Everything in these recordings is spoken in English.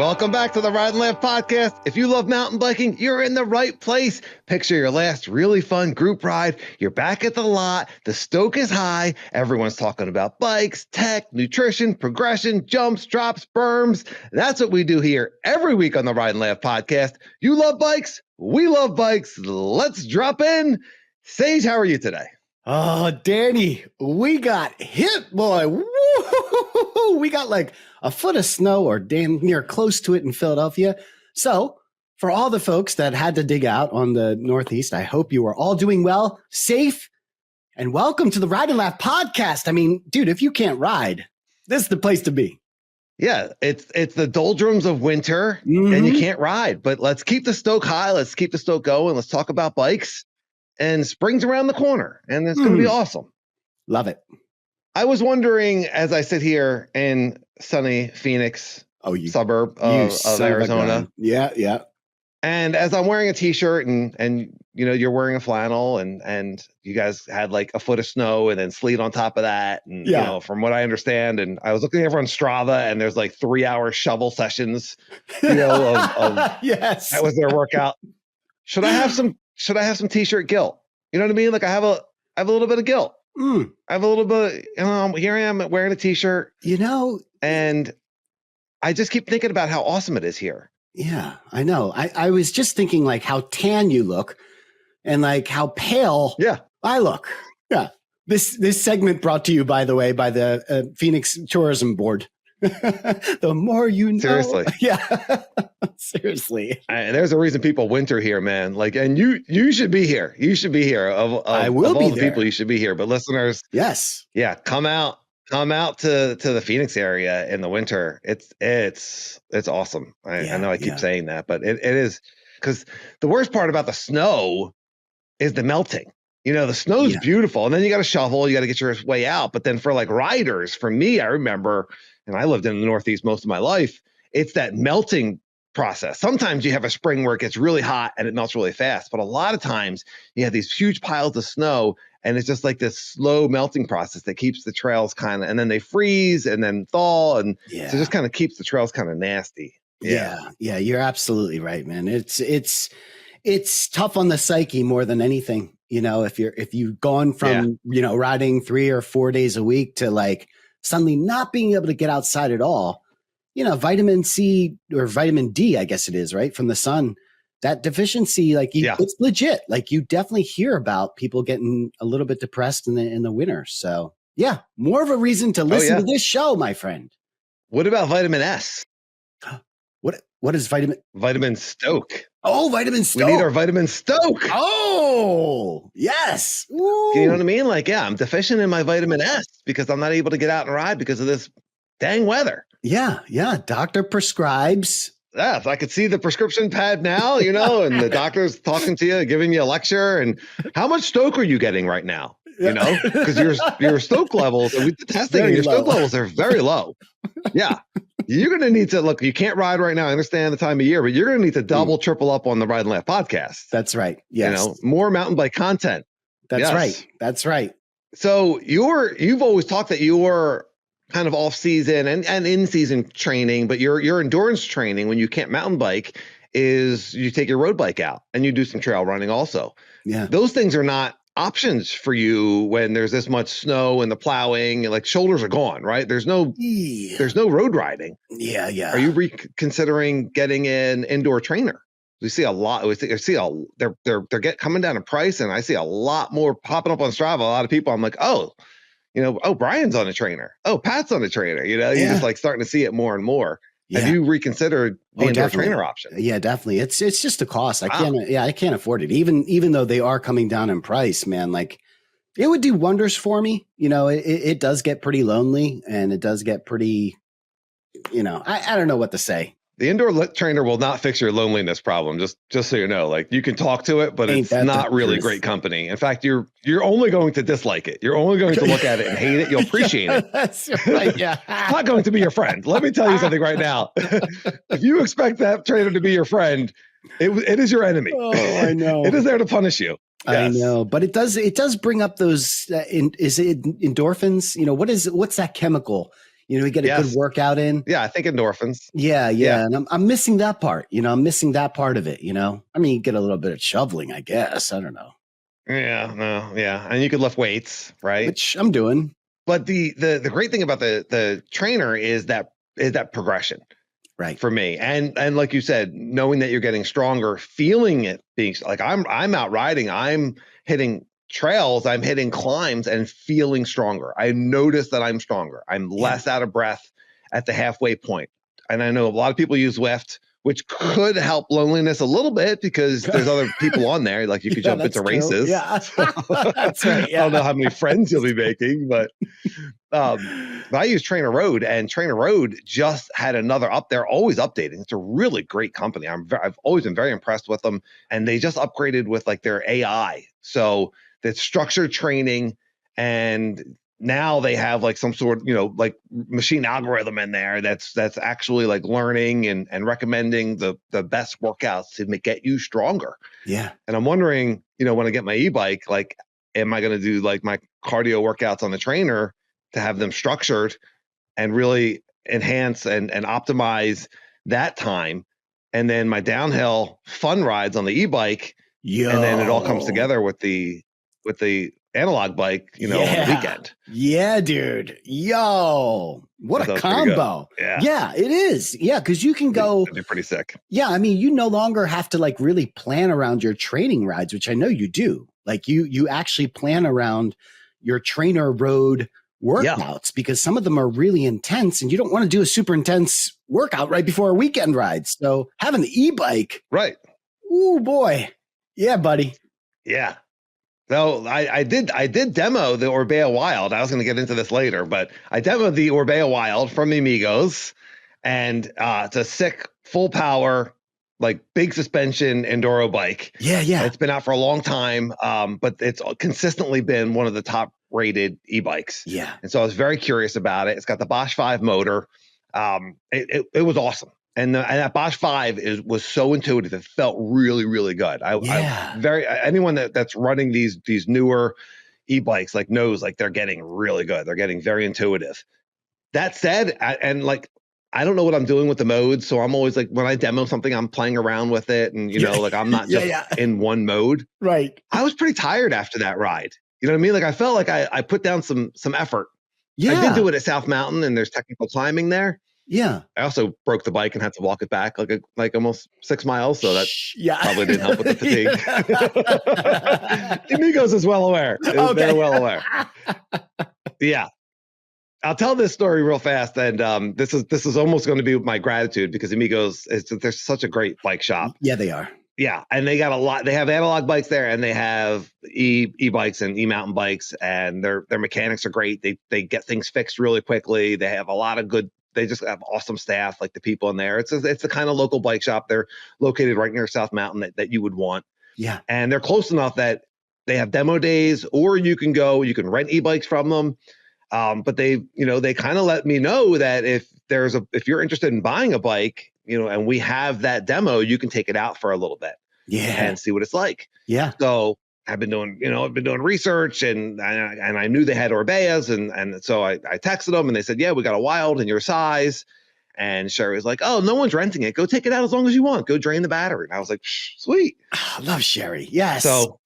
Welcome back to the Ride and Laugh podcast. If you love mountain biking, you're in the right place. Picture your last really fun group ride. You're back at the lot. The Stoke is high. Everyone's talking about bikes, tech, nutrition, progression, jumps, drops, berms. That's what we do here every week on the Ride and Laugh podcast. You love bikes. We love bikes. Let's drop in. Sage, how are you today? Oh, Danny, we got hit, boy. Woo! We got like a foot of snow or damn near close to it in Philadelphia. So for all the folks that had to dig out on the Northeast, I hope you are all doing well, safe, and welcome to the Ride and Laugh podcast. I mean, dude, if you can't ride, this is the place to be. Yeah, it's the doldrums of winter and you can't ride, but let's keep the Stoke high. Let's keep the Stoke going. Let's talk about bikes. And spring's around the corner, and it's going to be awesome. Love it. I was wondering, as I sit here in sunny Phoenix, suburb of Arizona. Yeah. And as I'm wearing a t-shirt and you know, you're wearing a flannel and you guys had like a foot of snow and then sleet on top of that. And, you know, from what I understand, and I was looking over on Strava and there's like 3-hour shovel sessions, you know, of yes, that was their workout. Should I have some t-shirt guilt? You know what I mean? Like I have a little bit of guilt. I have a little bit, you know, here I am wearing a t-shirt, you know, and I just keep thinking about how awesome it is here. Yeah, I know. I was just thinking like how tan you look and like how pale I look. Yeah. This segment brought to you, by the way, by the Phoenix Tourism Board. The more you know. Seriously. Yeah. Seriously. There's a reason people winter here, man. Like, and you should be here. You should be here. I will of be all the there. people, you should be here. But listeners, yes. Yeah, come out to the Phoenix area in the winter. It's awesome. I know I keep saying that, but it is, because the worst part about the snow is the melting. You know, the snow's beautiful, and then you got to shovel, you got to get your way out. But then for like riders, for me, I remember, and I lived in the Northeast most of my life, it's that melting process. Sometimes you have a spring where it gets really hot and it melts really fast, but a lot of times you have these huge piles of snow and it's just like this slow melting process that keeps the trails kind of, and then they freeze and then thaw, and so it just kind of keeps the trails kind of nasty. Yeah, you're absolutely right, man. It's tough on the psyche more than anything. You know, if you've gone from, you know, riding 3 or 4 days a week to like suddenly not being able to get outside at all, you know, vitamin C or vitamin D, I guess it is, right, from the sun, that deficiency, like it's legit. Like you definitely hear about people getting a little bit depressed in the winter. So yeah, more of a reason to listen to this show, my friend. What about vitamin S? What is vitamin Stoke? Oh, vitamin Stoke. We need our vitamin Stoke. Oh, yes. Ooh. You know what I mean? Like, I'm deficient in my vitamin S because I'm not able to get out and ride because of this dang weather. Yeah. Doctor prescribes. Yeah, if I could see the prescription pad now, you know, and the doctor's talking to you, giving you a lecture. And how much Stoke are you getting right now? You know, because your Stoke levels, and we did testing, and your Stoke levels are very low. Yeah. You're going to need to look, you can't ride right now. I understand the time of year, but you're going to need to double, triple up on the Ride and Laugh podcast. That's right. Yes. You know, more mountain bike content. That's right. That's right. So you've always talked that you were kind of off season and in season training, but your endurance training when you can't mountain bike is you take your road bike out and you do some trail running also. Yeah. Those things are not options for you when there's this much snow and the plowing, and like shoulders are gone, right? There's no road riding. Yeah. Are you reconsidering getting an indoor trainer? We see a lot. They're coming down in price, and I see a lot more popping up on Strava. A lot of people. I'm like, Brian's on a trainer. Oh, Pat's on a trainer. You know, you're just like starting to see it more and more. Yeah. Have you reconsidered the indoor trainer option? Yeah, definitely. It's just a cost. I can't afford it. Even though they are coming down in price, man, like it would do wonders for me. You know, it does get pretty lonely, and it does get pretty, you know, I don't know what to say. The indoor trainer will not fix your loneliness problem. Just so you know, like you can talk to it, but it's not really great company. In fact, you're only going to dislike it. You're only going to look at it and hate it. You'll appreciate it. That's right. Yeah. It's not going to be your friend. Let me tell you something right now. If you expect that trainer to be your friend, it is your enemy. Oh, I know. It is there to punish you. Yes. I know, but it does bring up those. Is it endorphins? You know, what's that chemical? You know, we get a good workout in. Yeah, I think endorphins. Yeah. And I'm missing that part. You know, I'm missing that part of it, you know? I mean, you get a little bit of shoveling, I guess. I don't know. Yeah, no, yeah. And you could lift weights, right? Which I'm doing. But the great thing about the trainer is that progression. Right. For me. And like you said, knowing that you're getting stronger, feeling it being like I'm out riding, I'm hitting trails, I'm hitting climbs and feeling stronger. I notice that I'm stronger. I'm less out of breath at the halfway point. And I know a lot of people use Zwift, which could help loneliness a little bit because there's other people on there. Like you could jump into races. Yeah. That's right. Yeah. I don't know how many friends you'll be making, but I use TrainerRoad, and TrainerRoad just had another up there, always updating. It's a really great company. I've always been very impressed with them, and they just upgraded with like their AI. So that's structured training, and now they have like some sort, like machine algorithm in there that's actually like learning and recommending the best workouts to get you stronger. Yeah. And I'm wondering, when I get my e-bike, like, am I going to do like my cardio workouts on the trainer to have them structured and really enhance and optimize that time? And then my downhill fun rides on the e-bike. And then it all comes together with the analog bike, on the weekend. Yeah, dude. Yo, what a combo. Yeah, it is. Yeah, because you can go. That'd be pretty sick. Yeah, I mean, you no longer have to like really plan around your training rides, which I know you do. Like you actually plan around your TrainerRoad workouts because some of them are really intense and you don't want to do a super intense workout right before a weekend ride. So having the e-bike. Right. Ooh, boy. Yeah, buddy. Yeah. So I did demo the Orbea Wild. I was going to get into this later, but I demoed the Orbea Wild from Amigos, and it's a sick, full power, like big suspension enduro bike. Yeah. It's been out for a long time, but it's consistently been one of the top rated e-bikes. Yeah. And so I was very curious about it. It's got the Bosch 5 motor. It was awesome. And that Bosch 5 was so intuitive. It felt really, really good. Anyone that's running these newer e-bikes like knows like they're getting really good. They're getting very intuitive. That said, I don't know what I'm doing with the modes. So I'm always like, when I demo something, I'm playing around with it. And, like I'm not just in one mode. Right. I was pretty tired after that ride. You know what I mean? Like I felt like I put down some effort. Yeah. I did do it at South Mountain and there's technical climbing there. Yeah. I also broke the bike and had to walk it back like almost 6 miles. So that probably didn't help with the fatigue. Amigos is well aware. Okay. They're well aware. Yeah. I'll tell this story real fast. And this is almost going to be my gratitude because Amigos, they're such a great bike shop. Yeah, they are. Yeah. And they got a lot. They have analog bikes there and they have e-bikes and e-mountain bikes, and their mechanics are great. They get things fixed really quickly. They have a lot of good. They just have awesome staff, like the people in there. It's the kind of local bike shop. They're located right near South Mountain that you would want. Yeah. And they're close enough that they have demo days, or you can rent e-bikes from them. But they kind of let me know that if you're interested in buying a bike, and we have that demo, you can take it out for a little bit. Yeah. And see what it's like. Yeah. So I've been doing research and I knew they had Orbeas and so I texted them and they said, yeah, we got a Wild in your size. And Sherry was like, oh, no one's renting it. Go take it out as long as you want. Go drain the battery. And I was like, sweet. I love Sherry. Yes. So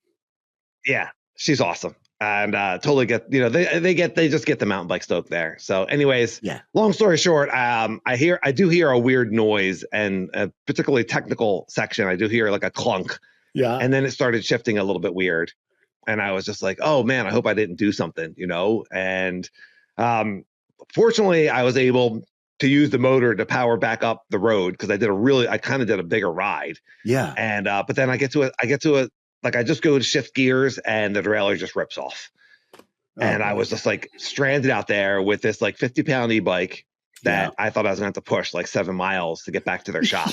yeah, she's awesome. And totally get, they just get the mountain bike Stoke there. So anyways, long story short, I do hear a weird noise, and a particularly technical section, I do hear like a clunk. Yeah. And then it started shifting a little bit weird. And I was just like, oh man, I hope I didn't do something, And fortunately I was able to use the motor to power back up the road because I kind of did a bigger ride. Yeah. And but then I get to it, like I just go to shift gears and the derailleur just rips off. And I was just like stranded out there with this like 50-pound e-bike that I thought I was going to have to push like 7 miles to get back to their shop.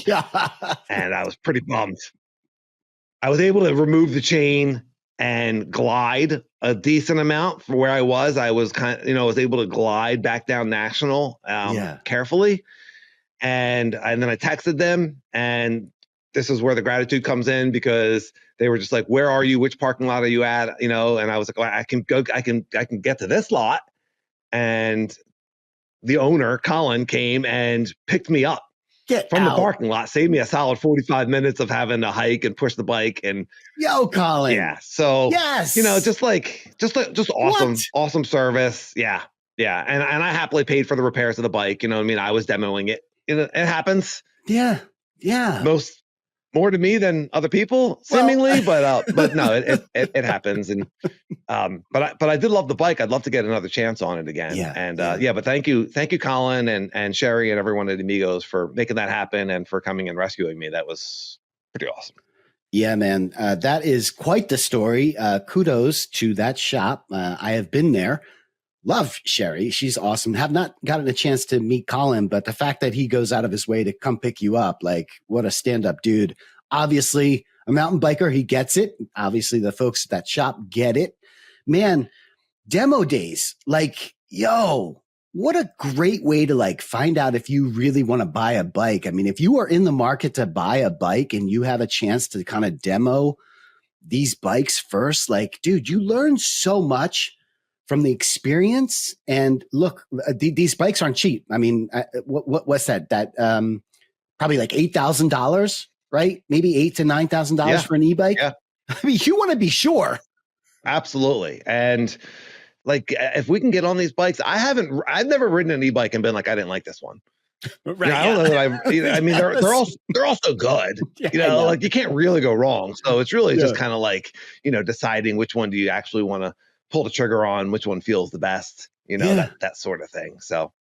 And I was pretty bummed. I was able to remove the chain and glide a decent amount for where I was. I was was able to glide back down National carefully. And then I texted them, and this is where the gratitude comes in because they were just like, where are you? Which parking lot are you at? And I was like, well, I can get to this lot. And the owner, Colin, came and picked me up from the parking lot, saved me a solid 45 minutes of having to hike and push the bike. And Colin. Yeah. So, yes, just awesome service. Yeah. Yeah. And I happily paid for the repairs of the bike. I was demoing it. It happens. Yeah. Yeah. More to me than other people, seemingly, but no, it happens. And but I did love the bike. I'd love to get another chance on it again. Yeah, and but thank you, Colin and Sherry and everyone at Amigos for making that happen and for coming and rescuing me. That was pretty awesome. Yeah, man, that is quite the story. Kudos to that shop. I have been there. Love Sherry. She's awesome. Have not gotten a chance to meet Colin, but the fact that he goes out of his way to come pick you up, like, what a stand-up dude. Obviously, a mountain biker, he gets it. Obviously, the folks at that shop get it. Man, demo days, like, yo, what a great way to like find out if you really want to buy a bike. I mean, if you are in the market to buy a bike and you have a chance to kind of demo these bikes first, like, dude, you learn so much from the experience. And look, these bikes aren't cheap. I mean, what's that? That probably like $8,000, right? Maybe $8,000 to $9,000 for an e-bike. Yeah. I mean, you want to be sure. Absolutely. And like, if we can get on these bikes, I've never ridden an e-bike and been like, I didn't like this one. Right. I don't know that I mean, they're all so good, like you can't really go wrong. So it's really just kind of like, deciding which one do you actually want to pull the trigger on, which one feels the best, that sort of thing. So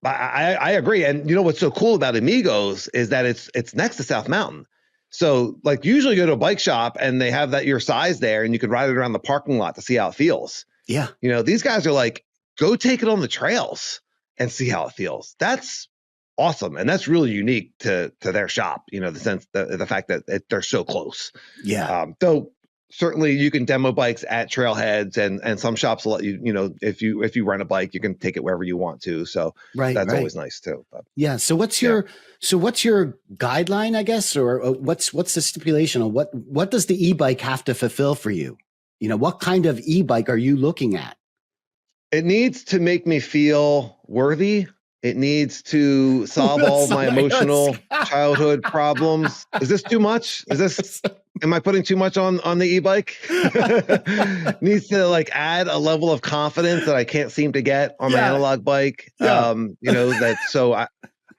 I agree. And what's so cool about Amigos is that it's next to South Mountain. So like usually go to a bike shop and they have that your size there and you can ride it around the parking lot to see how it feels. Yeah. These guys are like, go take it on the trails and see how it feels. That's awesome. And that's really unique to their shop, the sense that the fact that they're so close. Yeah. Though certainly you can demo bikes at trailheads and some shops will let you, if you rent a bike, you can take it wherever you want to. So that's always nice too. But, yeah. So what's your guideline, I guess, or what's the stipulation of what does the e-bike have to fulfill for you? What kind of e-bike are you looking at? It needs to make me feel worthy. It needs to solve all my emotional childhood problems. Is this too much? Am I putting too much on the e-bike? Needs to like add a level of confidence that I can't seem to get on my analog bike.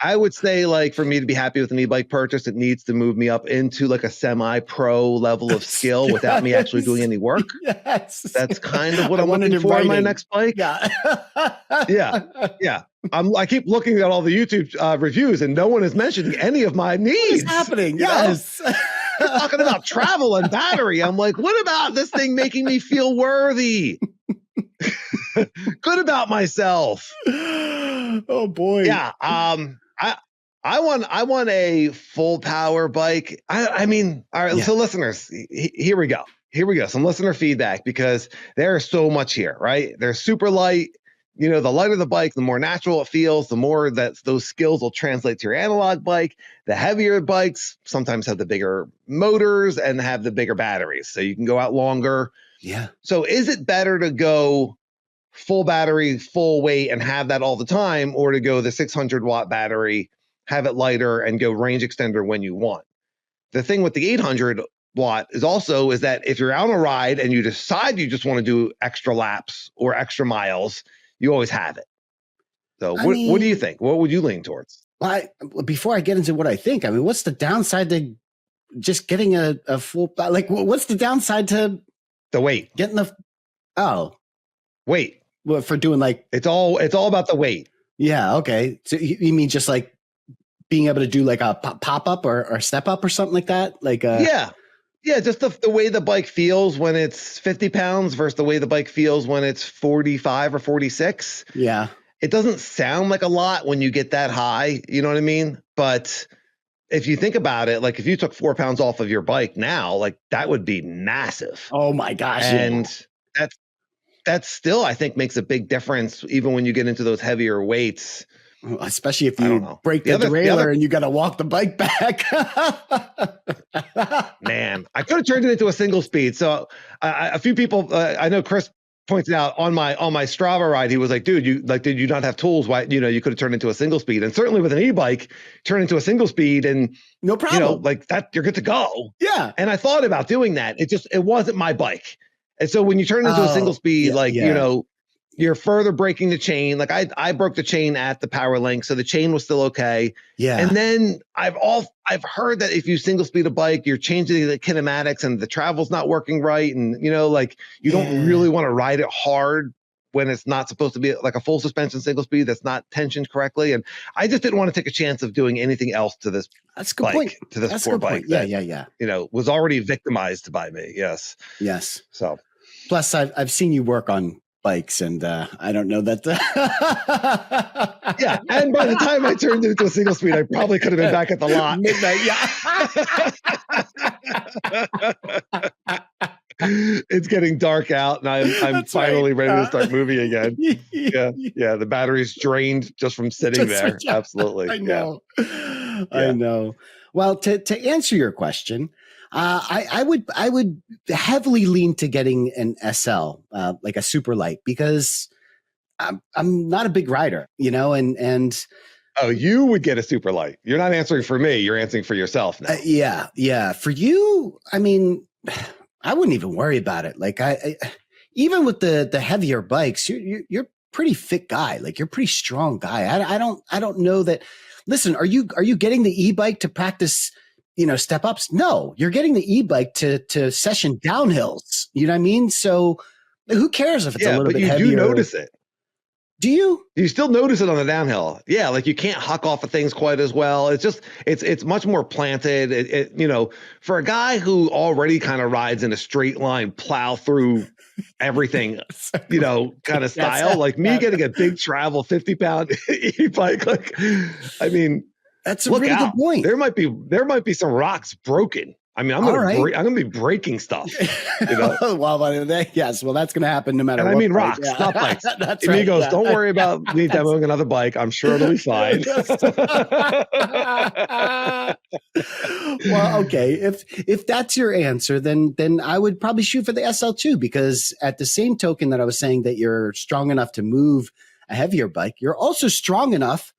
I would say, like, for me to be happy with an e-bike purchase, it needs to move me up into like a semi-pro level of skill without me actually doing any work. Yes. That's kind of what I'm looking for in my next bike. Yeah. Yeah. I keep looking at all the YouTube reviews and no one is mentioning any of my needs. What's happening? Yes. You're talking about travel and battery. I'm like, what about this thing making me feel worthy? Good about myself. Oh boy. Yeah. I want a full power bike. I mean, all right. So listeners, here we go. Some listener feedback, because there's so much here, right? They're super light. The lighter the bike, the more natural it feels, the more that those skills will translate to your analog bike. The heavier bikes sometimes have the bigger motors and have the bigger batteries, so you can go out longer. Yeah. So is it better to go full battery, full weight and have that all the time, or to go the 600-watt battery, have it lighter and go range extender when you want? The thing with the 800-watt is that if you're out on a ride and you decide you just want to do extra laps or extra miles, you always have it. So what do you think? What would you lean towards? Well, before I get into what I think, I mean, what's the downside to just getting a full, like, what's the downside to the weight? Getting weight. Well, for doing like, it's all about the weight. Yeah. Okay. So you mean just like being able to do like a pop up or step up or something like that? Like, yeah, just the way the bike feels when it's 50 pounds versus the way the bike feels when it's 45 or 46. Yeah. It doesn't sound like a lot when you get that high, you know what I mean? But if you think about it, like if you took 4 pounds off of your bike now, like that would be massive. Oh my gosh. And that still, I think, makes a big difference even when you get into those heavier weights. Especially if you break the derailleur and you got to walk the bike back. Man, I could have turned it into a single speed. So a few people, I know Chris pointed out on my Strava ride, he was like, dude, did you not have tools? Why, you could have turned into a single speed. And certainly with an e-bike, turn into a single speed and no problem. like that, you're good to go. Yeah. And I thought about doing that. It wasn't my bike. And so when you turn into a single speed, you're further breaking the chain. Like I broke the chain at the power link, so the chain was still okay. Yeah. And then I've heard that if you single speed a bike, you're changing the kinematics and the travel's not working right. And you don't really want to ride it hard when it's not supposed to be like a full suspension single speed that's not tensioned correctly. And I just didn't want to take a chance of doing anything else to this bike, to this poor bike. Yeah. Was already victimized by me. Yes. So plus I've seen you work on bikes, and I don't know that. Yeah, and by the time I turned into a single speed, I probably could have been back at the lot. Midnight, It's getting dark out, and I'm finally ready to start moving again. Yeah. The battery's drained just from sitting there. Yeah. Absolutely. I know. I know. Well, to answer your question, I would heavily lean to getting an SL, like a super light, because I'm not a big rider, and oh, you would get a super light. You're not answering for me. You're answering for yourself now. Yeah. For you, I mean, I wouldn't even worry about it. Like I even with the heavier bikes, you're pretty fit guy. Like you're a pretty strong guy. I don't know that. Listen, are you getting the e-bike to practice, step ups? No, you're getting the e-bike to session downhills. You know what I mean? So who cares if it's a little bit heavier? You do notice it. Do you? You still notice it on the downhill. Yeah, like you can't huck off of things quite as well. It's just it's much more planted. For a guy who already kind of rides in a straight line, plow through everything, kind of style. Like me getting a big travel 50-pound e-bike. Like, I mean, that's a really good point. There might be some rocks broken. I mean, I'm gonna be breaking stuff. Yes. Well, that's gonna happen no matter what. I mean, rocks, not bikes. That's and right. He goes, "Don't worry about me demoing another bike. I'm sure it'll be fine." Well, okay. If that's your answer, then I would probably shoot for the SL2, because at the same token that I was saying that you're strong enough to move a heavier bike, you're also strong enough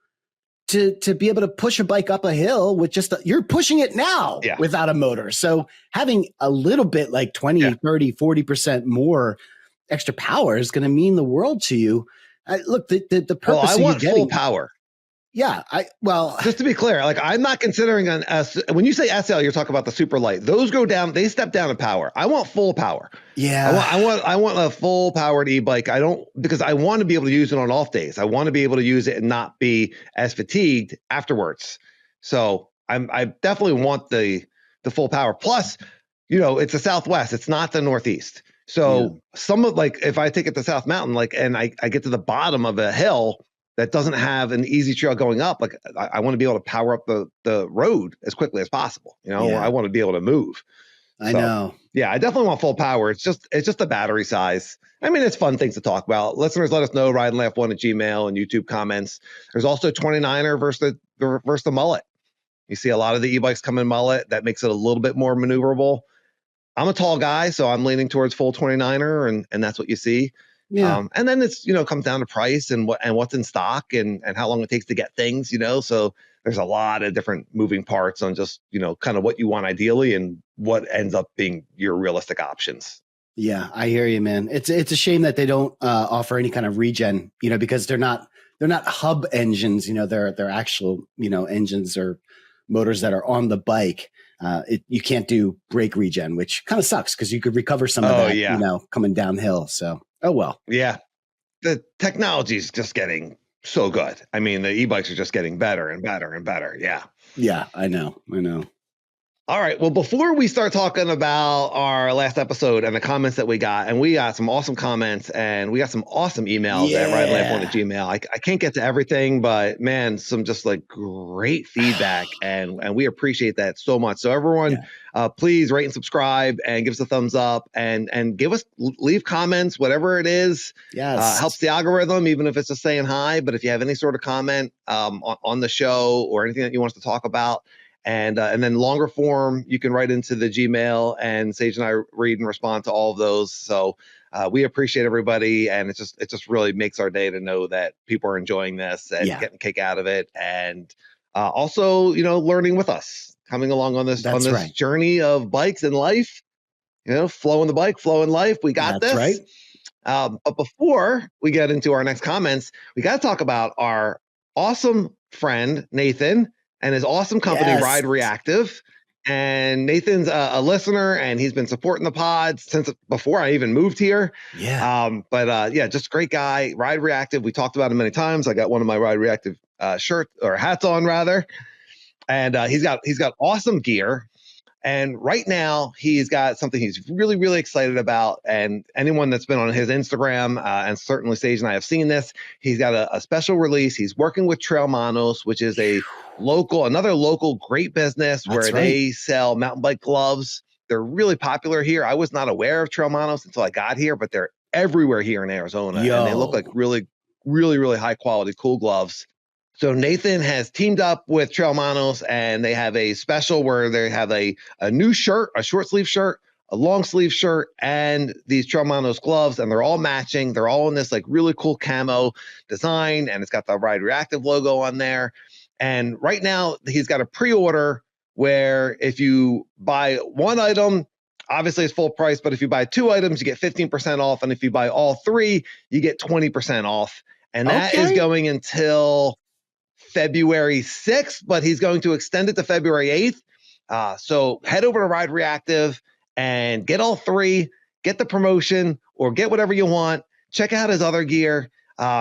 to be able to push a bike up a hill with you're pushing it now without a motor. So having a little bit like 20, 30, 40% more extra power is going to mean the world to you. Look, the purpose I want full power. Yeah. Just to be clear, like I'm not considering when you say SL, you're talking about the super light. Those go down, they step down in power. I want full power. Yeah. I want a full powered e-bike. Because I want to be able to use it on off days. I want to be able to use it and not be as fatigued afterwards. So I definitely want the full power. Plus, it's the Southwest. It's not the Northeast. So if I take it to South Mountain, and I get to the bottom of a hill that doesn't have an easy trail going up, like I want to be able to power up the road as quickly as possible. I want to be able to move. I know. Yeah, I definitely want full power. It's just the battery size. I mean, it's fun things to talk about. Listeners, let us know, rideandlaugh1 at Gmail and YouTube comments. There's also 29er versus the mullet. You see a lot of the e-bikes come in mullet. That makes it a little bit more maneuverable. I'm a tall guy, so I'm leaning towards full 29er, and that's what you see. Yeah. And then it's, comes down to price and what's in stock and how long it takes to get things, so there's a lot of different moving parts on just, kind of what you want ideally and what ends up being your realistic options. Yeah, I hear you, man. It's a shame that they don't offer any kind of regen, because they're not hub engines, they're actual, engines or motors that are on the bike. You can't do brake regen, which kind of sucks because you could recover some of that, coming downhill. So, oh well. Yeah. The technology is just getting so good. I mean, the e-bikes are just getting better and better and better. Yeah. Yeah, I know. All right. Well, before we start talking about our last episode and the comments that we got, and we got some awesome comments and we got some awesome emails at rideandlaugh1 at Gmail. I can't get to everything, but man, some just like great feedback and we appreciate that so much. So everyone, please rate and subscribe and give us a thumbs up and leave comments, whatever it is. Yes. Helps the algorithm, even if it's just saying hi. But if you have any sort of comment on the show or anything that you want us to talk about, And then longer form, you can write into the Gmail, and Sage and I read and respond to all of those. So we appreciate everybody, and it just really makes our day to know that people are enjoying this and getting a kick out of it, and also, learning with us, coming along on this journey of bikes and life. Flowing the bike, flowing life. We got this. Right. But before we get into our next comments, we got to talk about our awesome friend, Nathan, and his awesome company, Ride Reactive. And Nathan's a listener, and he's been supporting the pod since before I even moved here. Just a great guy. Ride Reactive. We talked about him many times. I got one of my Ride Reactive shirts or hats on rather. And he's got awesome gear. And right now, he's got something he's really, really excited about. And anyone that's been on his Instagram, and certainly Sage and I have seen this, he's got a special release. He's working with Manos, which is another local great business where they sell mountain bike gloves. They're really popular here. I was not aware of Manos until I got here, but they're everywhere here in Arizona. And they look like really, really, really high quality, cool gloves. So Nathan has teamed up with Manos, and they have a special where they have a new shirt, a short sleeve shirt, a long sleeve shirt, and these Manos gloves, and they're all matching. They're all in this like really cool camo design, and it's got the Ride Reactive logo on there. And right now he's got a pre-order where if you buy one item, obviously it's full price, but if you buy 2 items, you get 15% off. And if you buy all 3, you get 20% off. And that is going until February 6th, but he's going to extend it to February 8th. So head over to Ride Reactive and get all 3, get the promotion, or get whatever you want. Check out his other gear.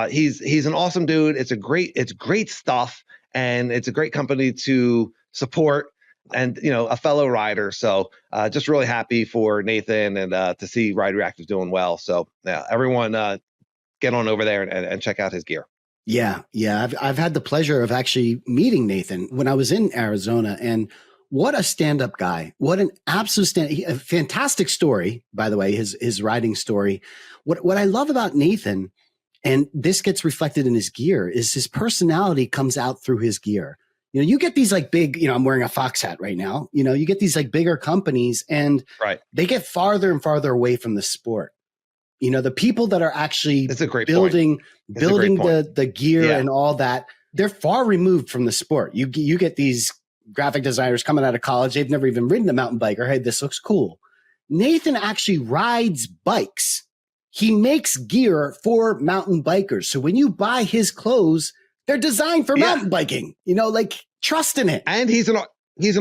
He's an awesome dude. It's great stuff, and it's a great company to support, and a fellow rider. So just really happy for Nathan, and to see Ride Reactive doing well. So yeah, everyone get on over there and check out his gear. Yeah. I've had the pleasure of actually meeting Nathan when I was in Arizona, and what a stand-up guy. What an absolute a fantastic story, by the way, his riding story. What I love about Nathan, and this gets reflected in his gear, is his personality comes out through his gear. You get these like big, I'm wearing a Fox hat right now. You get these like bigger companies, and they get farther and farther away from the sport. The people that are actually building the gear and all that, they're far removed from the sport. You get these graphic designers coming out of college. They've never even ridden a mountain bike, or, hey, this looks cool. Nathan actually rides bikes. He makes gear for mountain bikers. So when you buy his clothes, they're designed for mountain biking, trust in it. And he's an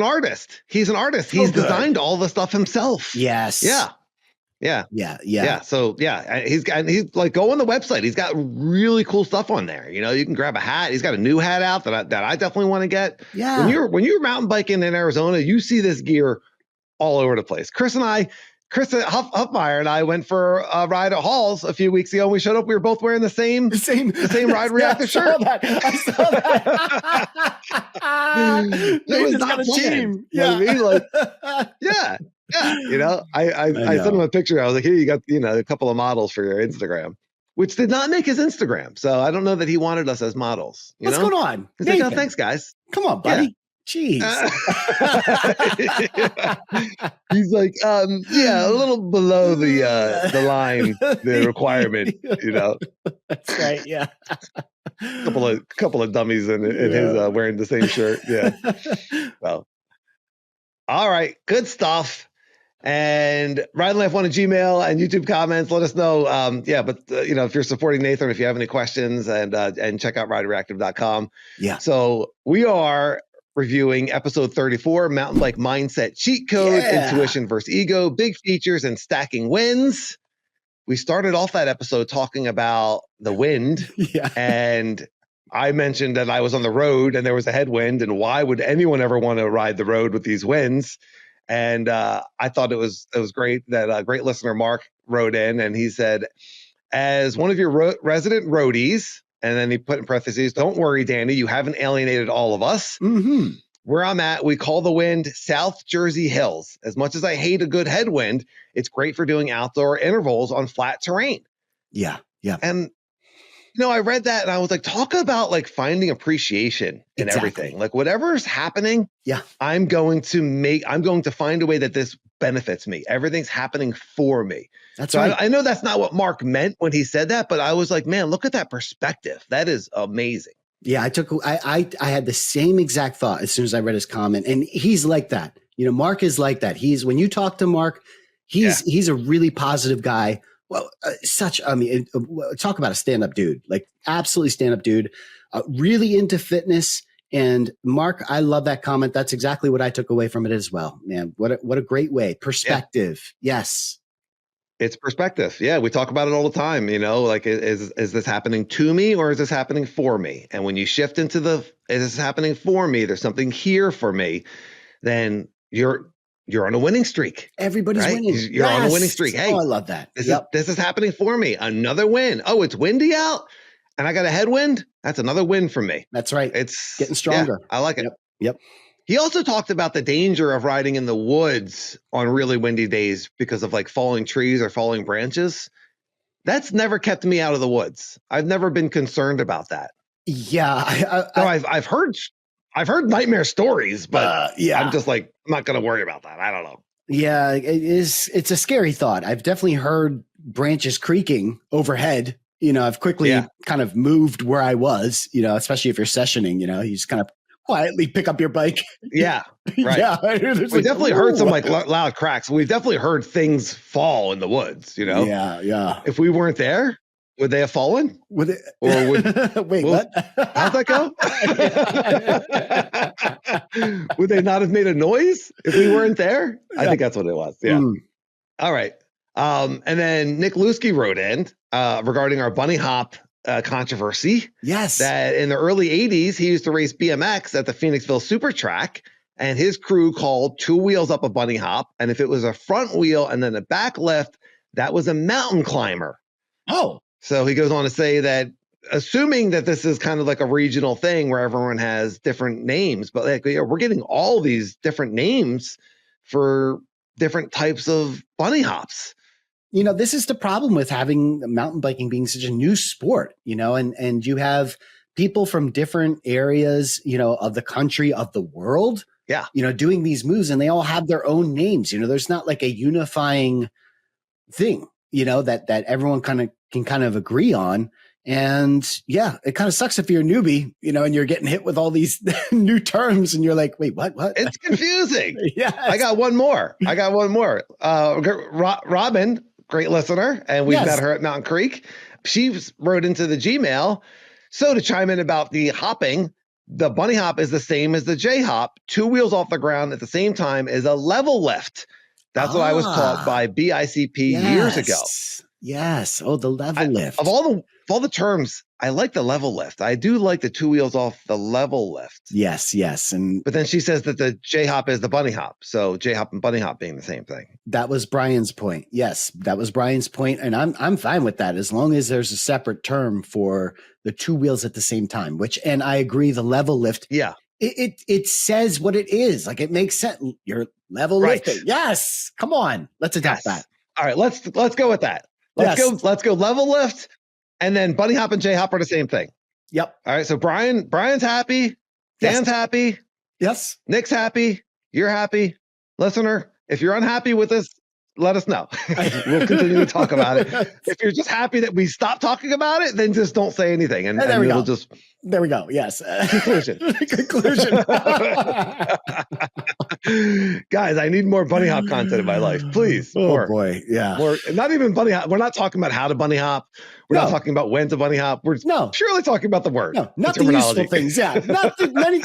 artist. He's designed all the stuff himself. Yes. Yeah. So he's like, go on the website. He's got really cool stuff on there. You can grab a hat. He's got a new hat out that I definitely want to get. Yeah. When you're mountain biking in Arizona, you see this gear all over the place. Chris Huffmeyer and I went for a ride at Halls a few weeks ago, and we showed up. We were both wearing the same Ride Reactive shirt. I saw that. It was not a team. You know what I mean? Like, yeah. I sent him a picture. I was like, here, you got, a couple of models for your Instagram, which did not make his Instagram. So I don't know that he wanted us as models. What's going on? He's like, oh, thanks, guys. Come on, buddy. Jeez. He's like, a little below the line, the requirement, That's right. Yeah. couple of dummies in his wearing the same shirt. Yeah. Well, all right. Good stuff. And RideLife1 at Gmail and YouTube comments, let us know. If you're supporting Nathan, if you have any questions, and check out ridereactive.com. Yeah. So we are reviewing episode 34, Mountain Bike Mindset Cheat Code, Intuition versus Ego, Big Features and Stacking Wins. We started off that episode talking about the wind. Yeah. And I mentioned that I was on the road and there was a headwind, and why would anyone ever want to ride the road with these winds? And I thought it was great that a great listener, Mark, wrote in, and he said, as one of your resident roadies, and then he put in parentheses, don't worry, Danny, you haven't alienated all of us. Mm-hmm. Where I'm at, we call the wind South Jersey Hills. As much as I hate a good headwind, it's great for doing outdoor intervals on flat terrain. Yeah. And I read that and I was like, talk about like finding appreciation in everything. Like whatever's happening, I'm going to find a way that this benefits me. Everything's happening for me. That's right. I know that's not what Mark meant when he said that, but I was like, man, look at that perspective. That is amazing. Yeah, I had the same exact thought as soon as I read his comment, and he's like that. Mark is like that. When you talk to Mark, he's a really positive guy. Well, talk about a stand-up dude, like absolutely stand-up dude, really into fitness. And Mark, I love that comment. That's exactly what I took away from it as well, man. What a great way. Perspective. Yeah. Yes. It's perspective. Yeah. We talk about it all the time, like, is this happening to me or is this happening for me? And when you shift into is this happening for me? There's something here for me. Then you're on a winning streak. Everybody's winning. You're on a winning streak. Hey, I love that. This is happening for me. Another win. Oh, it's windy out and I got a headwind. That's another win for me. That's right. It's getting stronger. Yeah, I like it. Yep. He also talked about the danger of riding in the woods on really windy days because of like falling trees or falling branches. That's never kept me out of the woods. I've never been concerned about that. Yeah. I've heard nightmare stories, but I'm just like, I'm not going to worry about that. I don't know. Yeah, it's a scary thought. I've definitely heard branches creaking overhead. I've quickly kind of moved where I was, especially if you're sessioning, you just kind of quietly pick up your bike. Yeah. Right. Yeah. We definitely heard some like loud cracks. We've definitely heard things fall in the woods, Yeah. Yeah. If we weren't there, would they have fallen? Would it? Or wait, what? How'd that go? Would they not have made a noise if we weren't there? I think that's what it was. Yeah. All right. And then Nick Lusky wrote in regarding our bunny hop controversy. Yes. That in the early 80s, he used to race BMX at the Phoenixville Super Track, and his crew called 2 wheels up a bunny hop. And if it was a front wheel and then a back lift, that was a mountain climber. Oh. So he goes on to say that, assuming that this is kind of like a regional thing where everyone has different names, but like, we're getting all these different names for different types of bunny hops. This is the problem with having mountain biking being such a new sport, and you have people from different areas, of the country, of the world, doing these moves, and they all have their own names. There's not like a unifying thing, that everyone can kind of agree on. And it kind of sucks if you're a newbie, and you're getting hit with all these new terms and you're like, wait, what? It's confusing. Yeah. I got one more. Robin, great listener, and we've met her at Mountain Creek. She wrote into the Gmail. So to chime in about the hopping, the bunny hop is the same as the J hop. 2 wheels off the ground at the same time is a level lift. That's what I was taught by BICP years ago. Yes. Oh, the level lift. Of all the terms, I like the level lift. I do like the 2 wheels off the level lift. Yes. But then she says that the J hop is the bunny hop. So J hop and bunny hop being the same thing. That was Brian's point. Yes, that was Brian's point, and I'm fine with that as long as there's a separate term for the 2 wheels at the same time. And I agree, the level lift. Yeah. It says what it is. Like, it makes sense. You're level lifting. Yes. Come on. Let's adapt that. All right. Let's go with that. Let's go level lift, and then bunny hop and J hop are the same thing. Yep. All right. So Brian's happy. Dan's happy. Yes. Nick's happy. You're happy. Listener, if you're unhappy with this, let us know. We'll continue to talk about it. If you're just happy that we stop talking about it, then just don't say anything. And there we go. Just there we go. Yes. Conclusion. Guys, I need more bunny hop content in my life, please. Oh boy. Yeah. More, not even bunny hop. We're not talking about how to bunny hop. We're not talking about when to bunny hop. We're purely talking about the word. No, not the useful things. Yeah.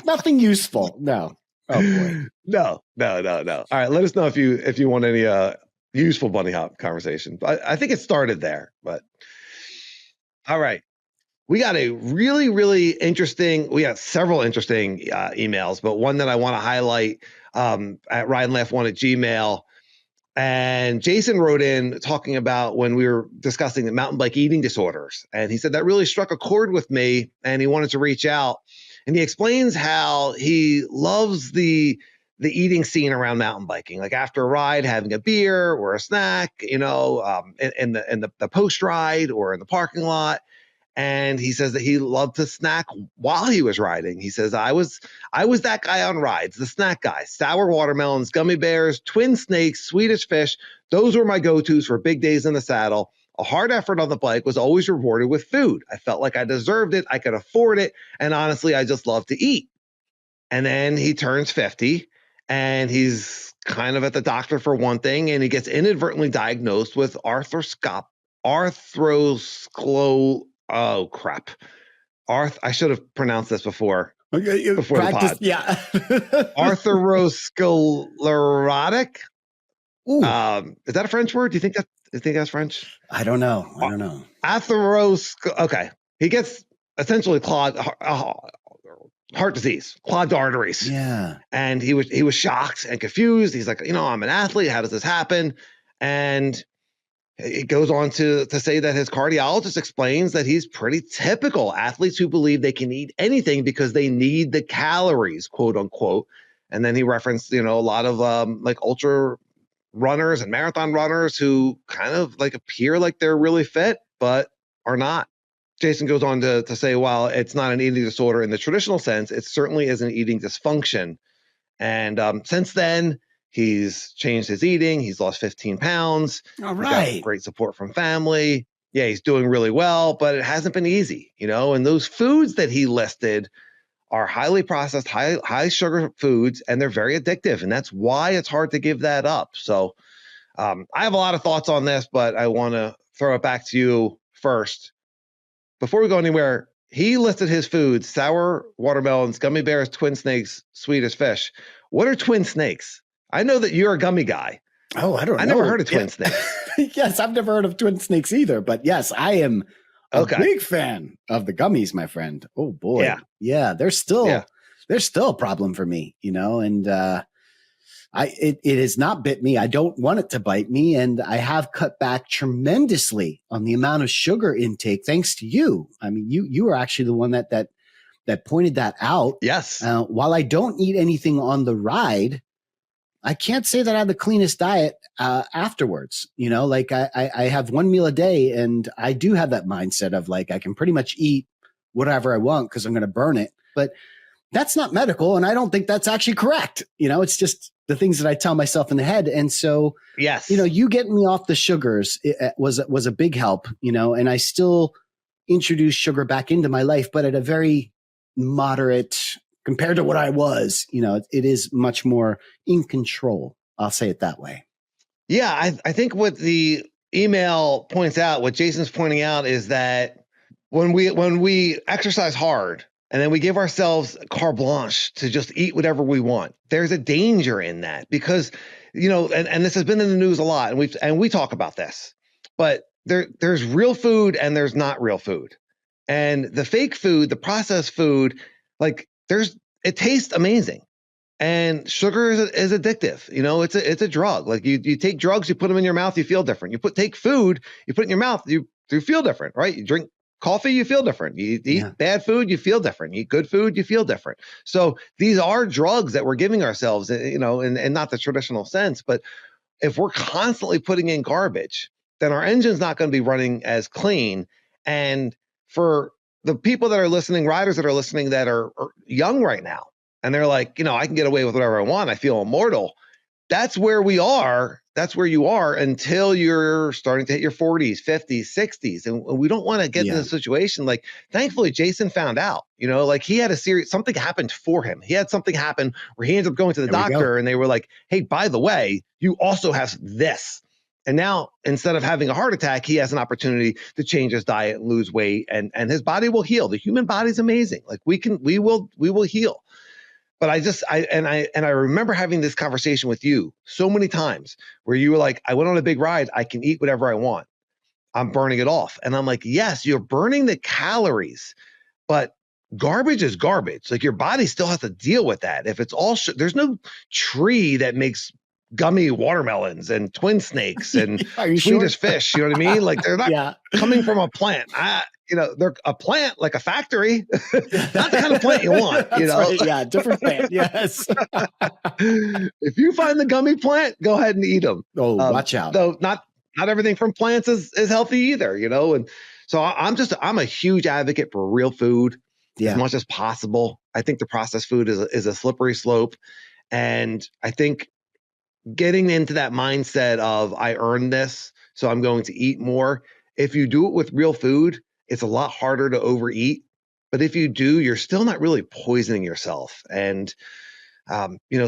Nothing useful. No. Oh boy. No. All right. Let us know if you want any useful bunny hop conversation. I think it started there, but all right. We got a really, really interesting, we got several interesting emails, but one that I want to highlight at Ride and Laugh One at Gmail. And Jason wrote in talking about when we were discussing the mountain bike eating disorders. And he said that really struck a chord with me, and he wanted to reach out. And he explains how he loves the eating scene around mountain biking, like after a ride, having a beer or a snack, in the post ride or in the parking lot. And he says that he loved to snack while he was riding. He says, I was that guy on rides, the snack guy. Sour watermelons, gummy bears, twin snakes, Swedish fish. Those were my go-tos for big days in the saddle. A hard effort on the bike was always rewarded with food. I felt like I deserved it. I could afford it. And honestly, I just love to eat. And then he turns 50 and he's kind of at the doctor for one thing. And he gets inadvertently diagnosed with oh crap. I should have pronounced this before the pod. Yeah. Atherosclerotic. Is that a French word? Do you think that's French? I don't know. Okay. He gets essentially clogged heart disease, clogged arteries. Yeah. And he was shocked and confused. He's like, I'm an athlete. How does this happen? And it goes on to say that his cardiologist explains that he's pretty typical. Athletes who believe they can eat anything because they need the calories, quote unquote. And then he referenced, a lot of like ultra runners and marathon runners who kind of like appear like they're really fit, but are not. Jason goes on to say, while it's not an eating disorder in the traditional sense, it certainly is an eating dysfunction. And since then, he's changed his eating. He's lost 15 pounds. All right. He's got great support from family. Yeah, he's doing really well, but it hasn't been easy, and those foods that he listed are highly processed, high sugar foods, and they're very addictive. And that's why it's hard to give that up. So I have a lot of thoughts on this, but I want to throw it back to you first. Before we go anywhere, he listed his foods: sour watermelons, gummy bears, twin snakes, Swedish fish. What are twin snakes? I know that you're a gummy guy. Oh, I don't know. I never heard of twin snakes. Yes, I've never heard of twin snakes either. But yes, I am a big fan of the gummies, my friend. Oh boy. Yeah. They're still a problem for me, and it has not bit me. I don't want it to bite me. And I have cut back tremendously on the amount of sugar intake, thanks to you. I mean, you were actually the one that pointed that out. Yes. While I don't eat anything on the ride, I can't say that I have the cleanest diet afterwards. Like I have one meal a day, and I do have that mindset of like, I can pretty much eat whatever I want because I'm going to burn it. But that's not medical. And I don't think that's actually correct. It's just the things that I tell myself in the head. And so, yes, you getting me off the sugars was a big help, and I still introduce sugar back into my life, but at a very moderate compared to what I was, it is much more in control. I'll say it that way. Yeah. I think what the email points out, what Jason's pointing out, is that when we exercise hard and then we give ourselves carte blanche to just eat whatever we want, there's a danger in that because, and this has been in the news a lot, and we talk about this, but there's real food and there's not real food. And the fake food, the processed food, like it tastes amazing, and sugar is addictive. It's a drug. Like you take drugs, you put them in your mouth, you feel different. Take food, you put it in your mouth, you feel different, right? You drink coffee, you feel different. You eat bad food, you feel different. You eat good food, you feel different. So these are drugs that we're giving ourselves, in not the traditional sense. But if we're constantly putting in garbage, then our engine's not going to be running as clean. And for the people that are listening, riders that are listening that are young right now, and they're like, I can get away with whatever I want, I feel immortal. That's where we are. That's where you are until you're starting to hit your 40s, 50s, 60s. And we don't want to get in a situation like, thankfully, Jason found out, like he had something happened for him. He had something happen where he ended up going to the doctor and they were like, hey, by the way, you also have this. And now, instead of having a heart attack, he has an opportunity to change his diet and lose weight, and his body will heal. The human body is amazing. Like we will heal. But I remember having this conversation with you so many times where you were like, I went on a big ride. I can eat whatever I want. I'm burning it off. And I'm like, yes, you're burning the calories, but garbage is garbage. Like your body still has to deal with that. If it's all, there's no tree that makes gummy watermelons and twin snakes and Swedish fish. You know what I mean? Like they're not coming from a plant. They're a plant, like a factory, not the kind of plant you want, Right. Yeah. Different plant. Yes. If you find the gummy plant, go ahead and eat them. Oh, watch out. Though not everything from plants is healthy either, and So I'm a huge advocate for real food as much as possible. I think the processed food is a slippery slope. And I think getting into that mindset of I earned this, so I'm going to eat more. If you do it with real food, it's a lot harder to overeat. But if you do, you're still not really poisoning yourself. And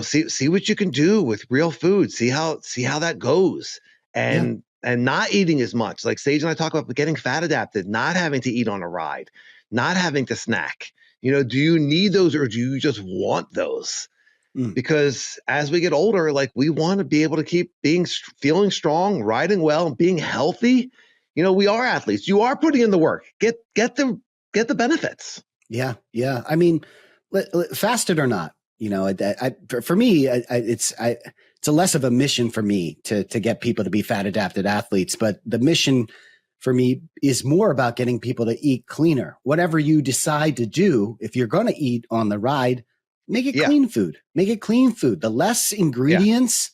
see what you can do with real food. See how that goes. And not eating as much. Like Sage and I talk about getting fat adapted, not having to eat on a ride, not having to snack. Do you need those or do you just want those? Because as we get older, like we want to be able to keep feeling strong, riding well, being healthy. We are athletes. You are putting in the work. Get the benefits. Yeah. I mean, fasted or not, for me, it's a less of a mission for me to get people to be fat adapted athletes, but the mission for me is more about getting people to eat cleaner. Whatever you decide to do, if you're going to eat on the ride, make it clean food. Make it clean food. The less ingredients,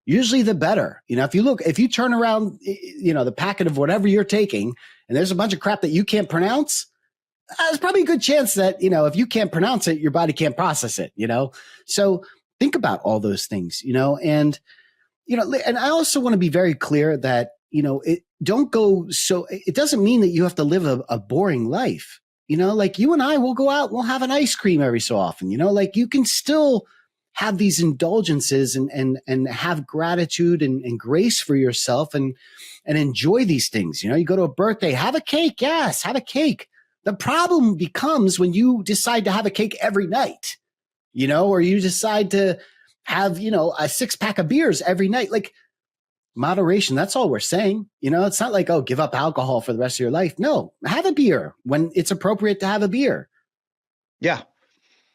usually the better. If you turn around, the packet of whatever you're taking, and there's a bunch of crap that you can't pronounce, there's probably a good chance that, if you can't pronounce it, your body can't process it, So think about all those things, and, and I also want to be very clear that, it doesn't mean that you have to live a boring life. Like you and I will go out, we'll have an ice cream every so often, like you can still have these indulgences and have gratitude and grace for yourself and enjoy these things. You go to a birthday, have a cake. Yes, have a cake. The problem becomes when you decide to have a cake every night, or you decide to have, a 6-pack of beers every night. Like moderation, that's all we're saying. It's not like, oh, give up alcohol for the rest of your life. No, have a beer when it's appropriate to have a beer. Yeah.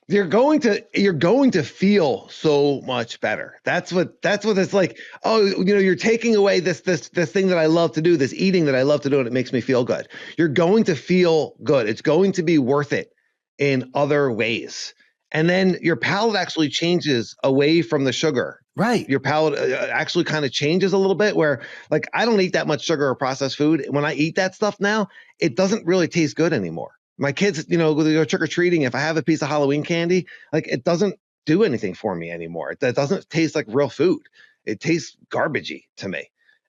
You're going to feel so much better. That's what it's like. Oh, you're taking away this thing that I love to do, this eating that I love to do, and it makes me feel good. You're going to feel good. It's going to be worth it in other ways. And then your palate actually changes away from the sugar. Right. Your palate actually kind of changes a little bit where like, I don't eat that much sugar or processed food. When I eat that stuff now, it doesn't really taste good anymore. My kids, they go trick-or-treating. If I have a piece of Halloween candy, like it doesn't do anything for me anymore. It doesn't taste like real food. It tastes garbagey to me.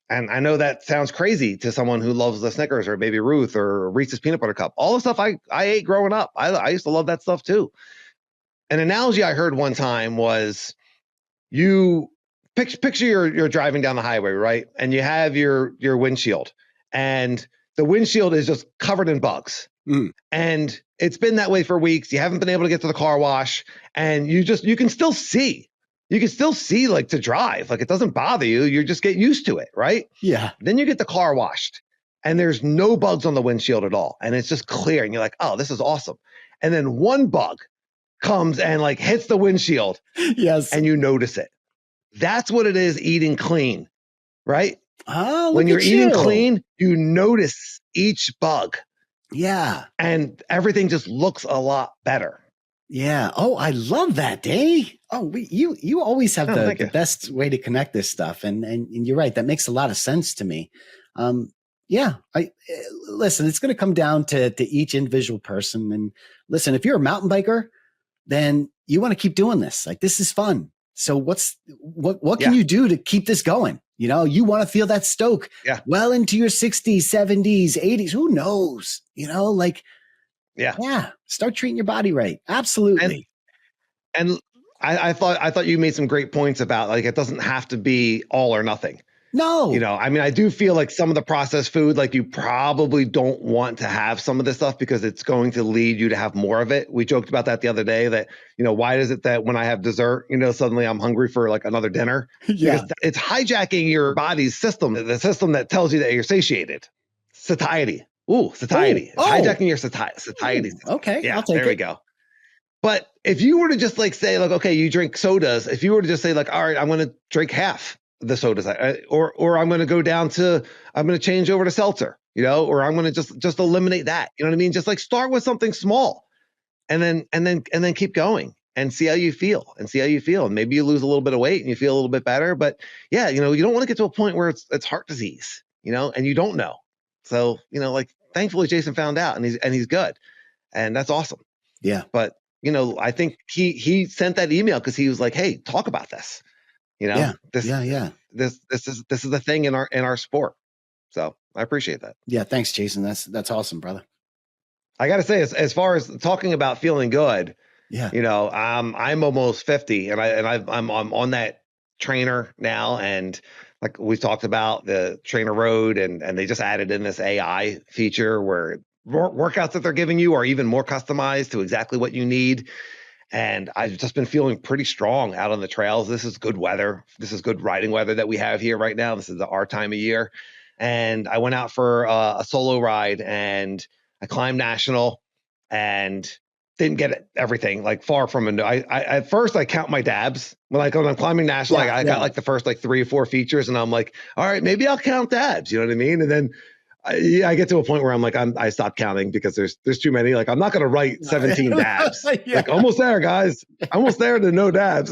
And I know that sounds crazy to someone who loves the Snickers or Baby Ruth or Reese's Peanut Butter Cup. All the stuff I ate growing up. I used to love that stuff too. An analogy I heard one time was you picture you're driving down the highway, right? And you have your windshield and the windshield is just covered in bugs. And it's been that way for weeks. You haven't been able to get to the car wash and you can still see. You can still see like to drive. Like it doesn't bother you. You just get used to it, right? Yeah. Then you get the car washed and there's no bugs on the windshield at all. And it's just clear. And you're like, oh, this is awesome. And then one bug comes and like hits the windshield. Yes. And you notice it. That's what it is eating clean, right? Oh, when you're eating clean, you notice each bug. Yeah. And everything just looks a lot better. Yeah. Oh, I love that, Dave. Oh, you always have the best way to connect this stuff. And you're right. That makes a lot of sense to me. Yeah. Listen, it's going to come down to each individual person. And listen, if you're a mountain biker, then you want to keep doing this. Like, this is fun. So what can you do to keep this going? You want to feel that Stoke well into your 60s, 70s, 80s. Who knows? Start treating your body right. Absolutely. And I thought you made some great points about like, it doesn't have to be all or nothing. No. I mean, I do feel like some of the processed food, like you probably don't want to have some of this stuff because it's going to lead you to have more of it. We joked about that the other day that, why is it that when I have dessert, suddenly I'm hungry for like another dinner? Yeah. Because it's hijacking your body's system, the system that tells you that you're satiated. Satiety. Ooh, satiety. It's hijacking your satiety. Okay. Yeah, I'll take there we go. But if you were to just like say like, okay, you drink sodas. If you were to just say like, all right, I'm going to drink half the sodas, or I'm going to go down to, I'm going to change over to seltzer, or I'm going to just eliminate that. You know what I mean? Just like start with something small and then keep going and see how you feel And maybe you lose a little bit of weight and you feel a little bit better, but yeah, you don't want to get to a point where it's heart disease, and you don't know. So, like thankfully Jason found out and he's good. And that's awesome. Yeah. But, I think he sent that email because he was like, hey, talk about this. This is the thing in our sport. So I appreciate that. Yeah. Thanks, Jason. That's awesome, brother. I got to say, as far as talking about feeling good, yeah, I'm almost 50 and I'm on that trainer now. And like we talked about the TrainerRoad and they just added in this AI feature where workouts that they're giving you are even more customized to exactly what you need. And I've just been feeling pretty strong out on the trails. This is good weather. This is good riding weather that we have here right now. This is our time of year. And I went out for a solo ride and I climbed national and didn't get everything, like far from it. I at first I count my dabs when I'm climbing national. I got like the first like 3 or 4 features and I'm like, all right, maybe I'll count dabs. You know what I mean? And then I get to a point where I'm like, I stopped counting because there's too many. Like, I'm not going to write 17 dabs. Like, almost there, guys. Almost there to no dabs.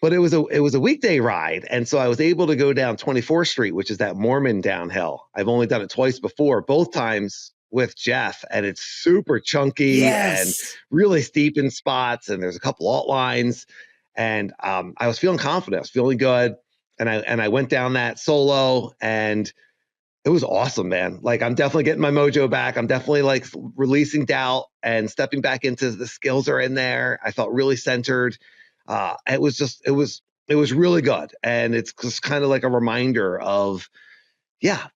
But it was a weekday ride, and so I was able to go down 24th Street, which is that Mormon downhill. I've only done it twice before, both times with Jeff, and it's super chunky and really steep in spots, and there's a couple alt lines, and I was feeling confident. I was feeling good. And I went down that solo and it was awesome, man. Like I'm definitely getting my mojo back. I'm definitely like releasing doubt and stepping back into the skills are in there. I felt really centered. It was really good. And it's just kind of like a reminder of, yeah,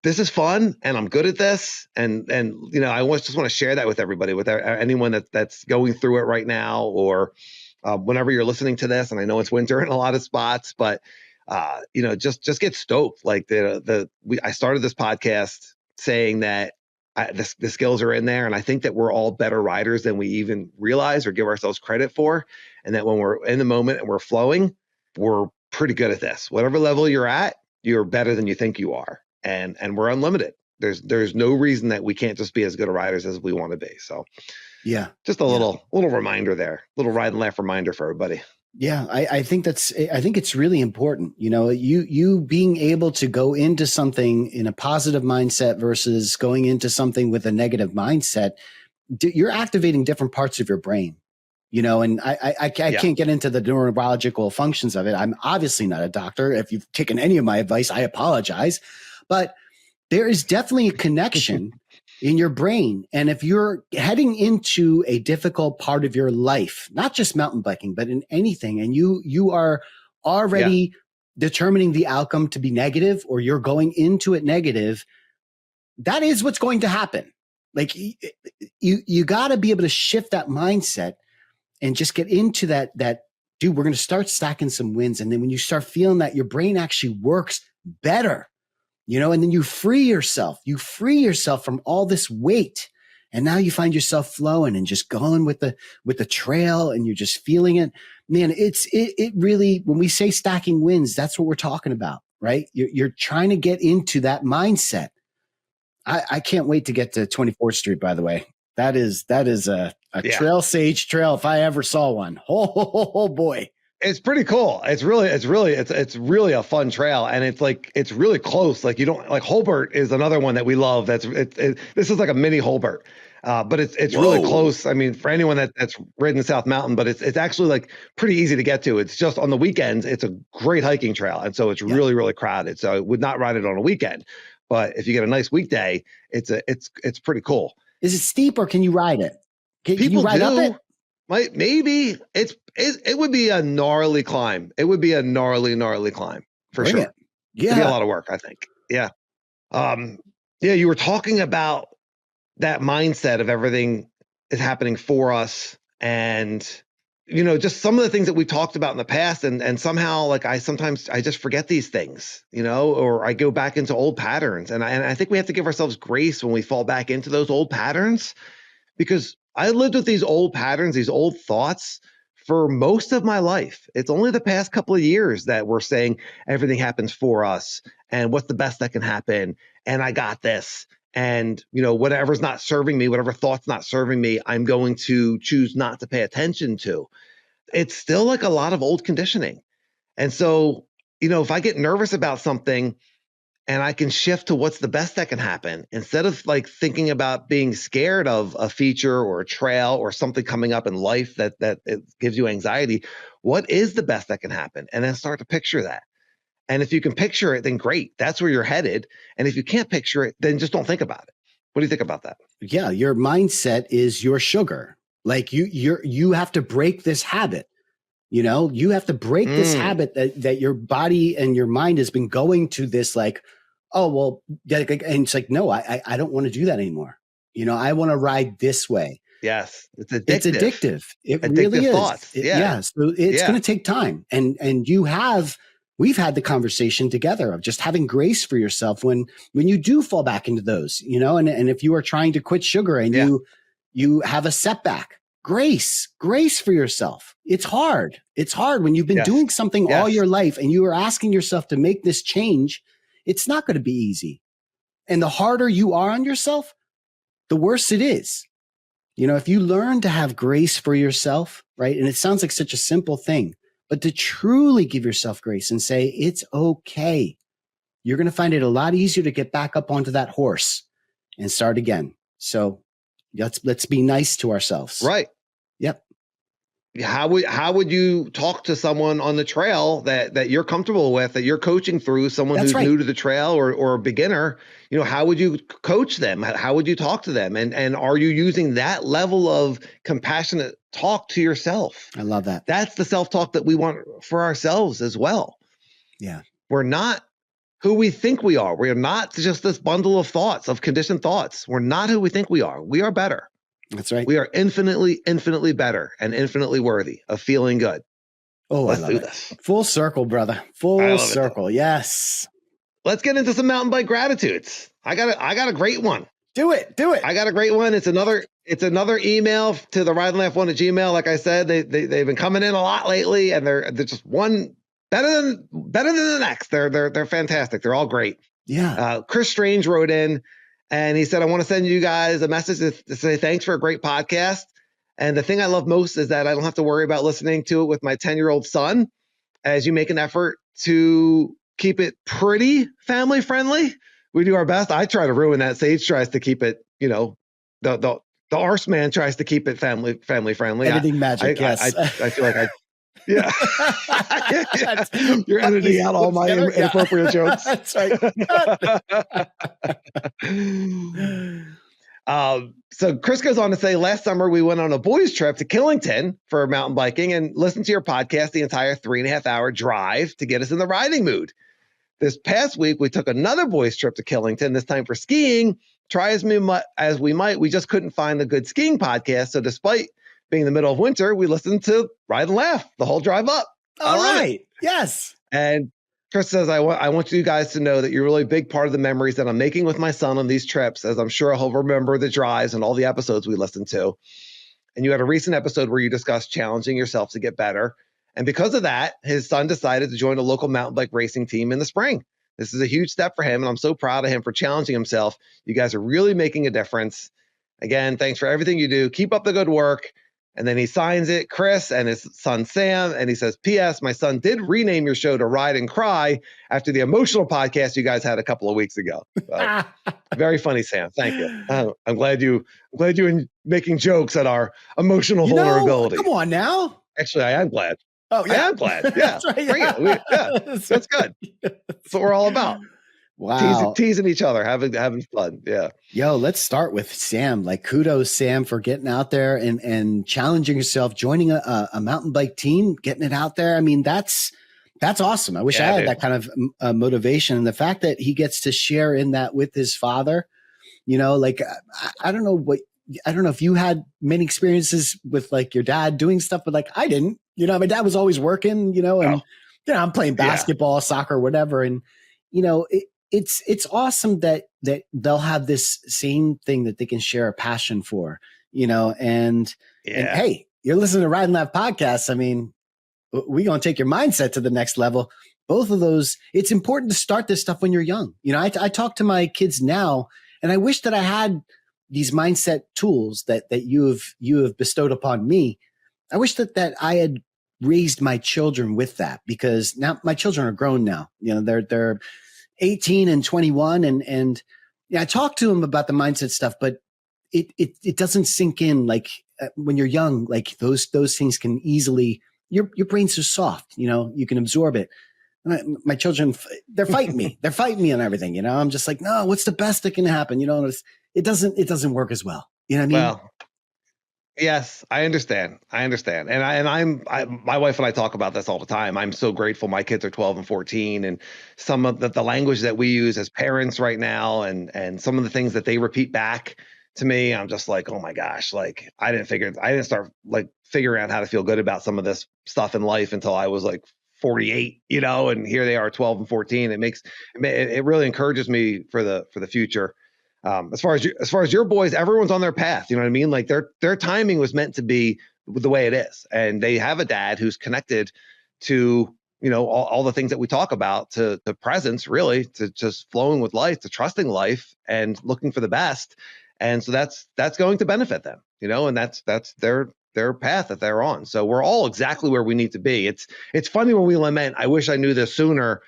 this is fun and I'm good at this. And I just want to share that with everybody, with anyone that's going through it right now or whenever you're listening to this. And I know it's winter in a lot of spots, but just get stoked. Like I started this podcast saying that the skills are in there. And I think that we're all better riders than we even realize or give ourselves credit for. And that when we're in the moment and we're flowing, we're pretty good at this. Whatever level you're at, you're better than you think you are. And we're unlimited. There's no reason that we can't just be as good a riders as we want to be. So yeah, just a little reminder there, little ride and laugh reminder for everybody. Yeah, I think it's really important. You being able to go into something in a positive mindset versus going into something with a negative mindset, you're activating different parts of your brain. And I can't get into the neurological functions of it. I'm obviously not a doctor. If you've taken any of my advice, I apologize. But there is definitely a connection in your brain. And if you're heading into a difficult part of your life, not just mountain biking, but in anything, and you are already determining the outcome to be negative, or you're going into it negative, that is what's going to happen. Like you got to be able to shift that mindset and just get into that, dude, we're going to start stacking some wins. And then when you start feeling that, your brain actually works better. And then you free yourself from all this weight. And now you find yourself flowing and just going with the trail and you're just feeling it. Man, it really, when we say stacking wins, that's what we're talking about, right? You're trying to get into that mindset. I can't wait to get to 24th Street, by the way. That is a trail sage trail if I ever saw one. Oh boy. It's pretty cool. It's really a fun trail, and it's really close. Like you don't like Holbert is another one that we love. This is like a mini Holbert, but it's really close. I mean, for anyone that's ridden South Mountain, but it's actually like pretty easy to get to. It's just on the weekends. It's a great hiking trail, and so it's really crowded. So I would not ride it on a weekend, but if you get a nice weekday, it's pretty cool. Is it steep or can you ride it? Can you ride up it? Maybe it would be a gnarly climb. It would be a gnarly climb for sure. Yeah. It'd be a lot of work, I think. Yeah. You were talking about that mindset of everything is happening for us and, just some of the things that we talked about in the past and somehow like I just forget these things, or I go back into old patterns. And I think we have to give ourselves grace when we fall back into those old patterns because I lived with these old patterns, these old thoughts for most of my life. It's only the past couple of years that we're saying everything happens for us and what's the best that can happen. And I got this. And, whatever's not serving me, whatever thought's not serving me, I'm going to choose not to pay attention to. It's still like a lot of old conditioning. And so if I get nervous about something and I can shift to what's the best that can happen, instead of like thinking about being scared of a feature or a trail or something coming up in life that it gives you anxiety, what is the best that can happen? And then start to picture that. And if you can picture it, then great. That's where you're headed. And if you can't picture it, then just don't think about it. What do you think about that? Yeah, your mindset is your sugar. Like you have to break this habit. You have to break this habit that your body and your mind has been going to this like, oh, well, and it's like, no, I don't want to do that anymore. I want to ride this way. Yes. It's addictive. It's addictive. It addictive really is. Thoughts. Yeah. So it's going to take time. And we've had the conversation together of just having grace for yourself when you do fall back into those, and if you are trying to quit sugar and you have a setback, grace for yourself. It's hard. It's hard when you've been doing something all your life and you are asking yourself to make this change. It's not going to be easy. And the harder you are on yourself, the worse it is. If you learn to have grace for yourself, right? And it sounds like such a simple thing, but to truly give yourself grace and say, it's okay. You're going to find it a lot easier to get back up onto that horse and start again. So let's be nice to ourselves. Right. Yep. How would you talk to someone on the trail that you're comfortable with, that you're coaching through, someone who's new to the trail or a beginner? How would you coach them? How would you talk to them? And are you using that level of compassionate talk to yourself? I love that. That's the self-talk that we want for ourselves as well. Yeah. We're not who we think we are. We're not just this bundle of thoughts, of conditioned thoughts. We're not who we think we are. We are better. That's right. We are infinitely, infinitely better and infinitely worthy of feeling good. Oh, let's do this. Full circle, brother. Full circle. Yes. Let's get into some mountain bike gratitudes. I got a great one. Do it. I got a great one. It's another email to the Ride and Laugh one at Gmail. Like I said, they've been coming in a lot lately, and they're just one better than the next. They're fantastic. They're all great. Yeah. Chris Strange wrote in. And he said, I want to send you guys a message to say thanks for a great podcast. And the thing I love most is that I don't have to worry about listening to it with my 10-year-old son, as you make an effort to keep it pretty family friendly. We do our best. I try to ruin that. Sage tries to keep it, the arse man tries to keep it family friendly. Editing magic, yes. I feel like yeah. You're editing out all my inappropriate jokes. That's right. So Chris goes on to say, last summer we went on a boys trip to Killington for mountain biking and listened to your podcast the entire 3.5 hour drive to get us in the riding mood. This past week, we took another boys trip to Killington, this time for skiing. Try as we might, we just couldn't find a good skiing podcast. So despite being in the middle of winter, we listened to Ride and Laugh the whole drive up. All right. Yes. And Chris says, I want you guys to know that you're really a big part of the memories that I'm making with my son on these trips, as I'm sure he'll remember the drives and all the episodes we listened to. And you had a recent episode where you discussed challenging yourself to get better. And because of that, his son decided to join a local mountain bike racing team in the spring. This is a huge step for him, and I'm so proud of him for challenging himself. You guys are really making a difference. Again, thanks for everything you do. Keep up the good work. And then he signs it, Chris and his son, Sam. And he says, P.S. My son did rename your show to Ride and Cry after the emotional podcast you guys had a couple of weeks ago. Very funny, Sam. Thank you. I'm glad you're making jokes at our emotional vulnerability. Come on now. Actually, I am glad. Oh, yeah. I am glad. Yeah. That's right. Bring it. That's good. That's what we're all about. Wow. Teasing each other, having fun. Yeah. Yo, let's start with Sam. Like, kudos, Sam, for getting out there and challenging yourself, joining a mountain bike team, getting it out there. I mean, that's awesome. I wish I had that kind of motivation. And the fact that he gets to share in that with his father, like, I don't know if you had many experiences with like your dad doing stuff, but like I didn't. My dad was always working, and I'm playing basketball, soccer, whatever. And, it's awesome that they'll have this same thing that they can share a passion for, and hey, you're listening to Ride and Laugh podcast. I mean, we're going to take your mindset to the next level. Both of those, it's important to start this stuff when you're young. I talk to my kids now, and I wish that I had these mindset tools that you have bestowed upon me. I wish that I had raised my children with that, because now my children are grown now. You know, they're 18 and 21, and yeah, I talk to them about the mindset stuff, but it doesn't sink in like when you're young. Like those things can easily, your brain's so soft, you know, you can absorb it. My children, they're fighting me. They're fighting me on everything. You know, I'm just like, no, what's the best that can happen? You know, it doesn't work as well. You know what I mean? Well, yes, I understand. And my wife and I talk about this all the time. I'm so grateful my kids are 12 and 14, and some of the language that we use as parents right now, and some of the things that they repeat back to me, I'm just like, oh my gosh, like I didn't start like figuring out how to feel good about some of this stuff in life until I was like 48, you know, and here they are 12 and 14. It really encourages me for the future. As far as your boys, everyone's on their path. You know what I mean? Like their timing was meant to be the way it is, and they have a dad who's connected to, you know, all the things that we talk about, to presence, really, to just flowing with life, to trusting life, and looking for the best. And so that's going to benefit them, you know, and that's their path that they're on. So we're all exactly where we need to be. It's funny when we lament, I wish I knew this sooner,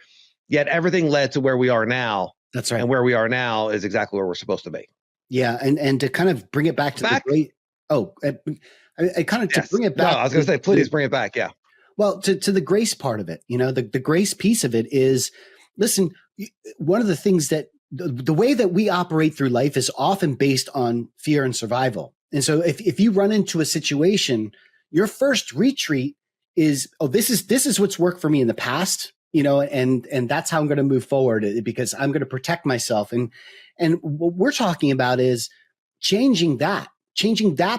yet everything led to where we are now. That's right. And where we are now is exactly where we're supposed to be. Yeah. And to kind of bring it back to the great, I kind of, to bring it back. No, I was going to say, please bring it back. Yeah. Well, to the grace part of it, you know, the grace piece of it is, listen, one of the things that the way that we operate through life is often based on fear and survival. And so if you run into a situation, your first retreat is, oh, this is what's worked for me in the past, you know, and that's how I'm going to move forward, because I'm going to protect myself. And what we're talking about is changing that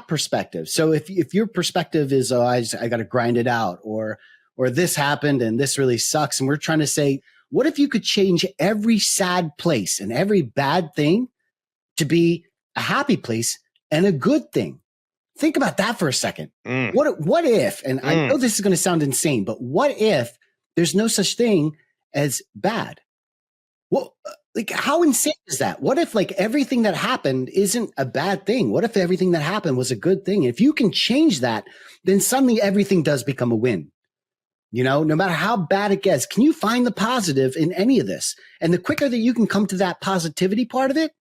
perspective. So if your perspective is, oh, I got to grind it out, or this happened and this really sucks, and we're trying to say, what if you could change every sad place and every bad thing to be a happy place and a good thing? Think about that for a second. What if, and I know this is going to sound insane, but what if there's no such thing as bad? Well, like, how insane is that? What if like everything that happened isn't a bad thing? What if everything that happened was a good thing? If you can change that, then suddenly everything does become a win. You know, no matter how bad it gets, can you find the positive in any of this? And the quicker that you can come to that positivity part of it,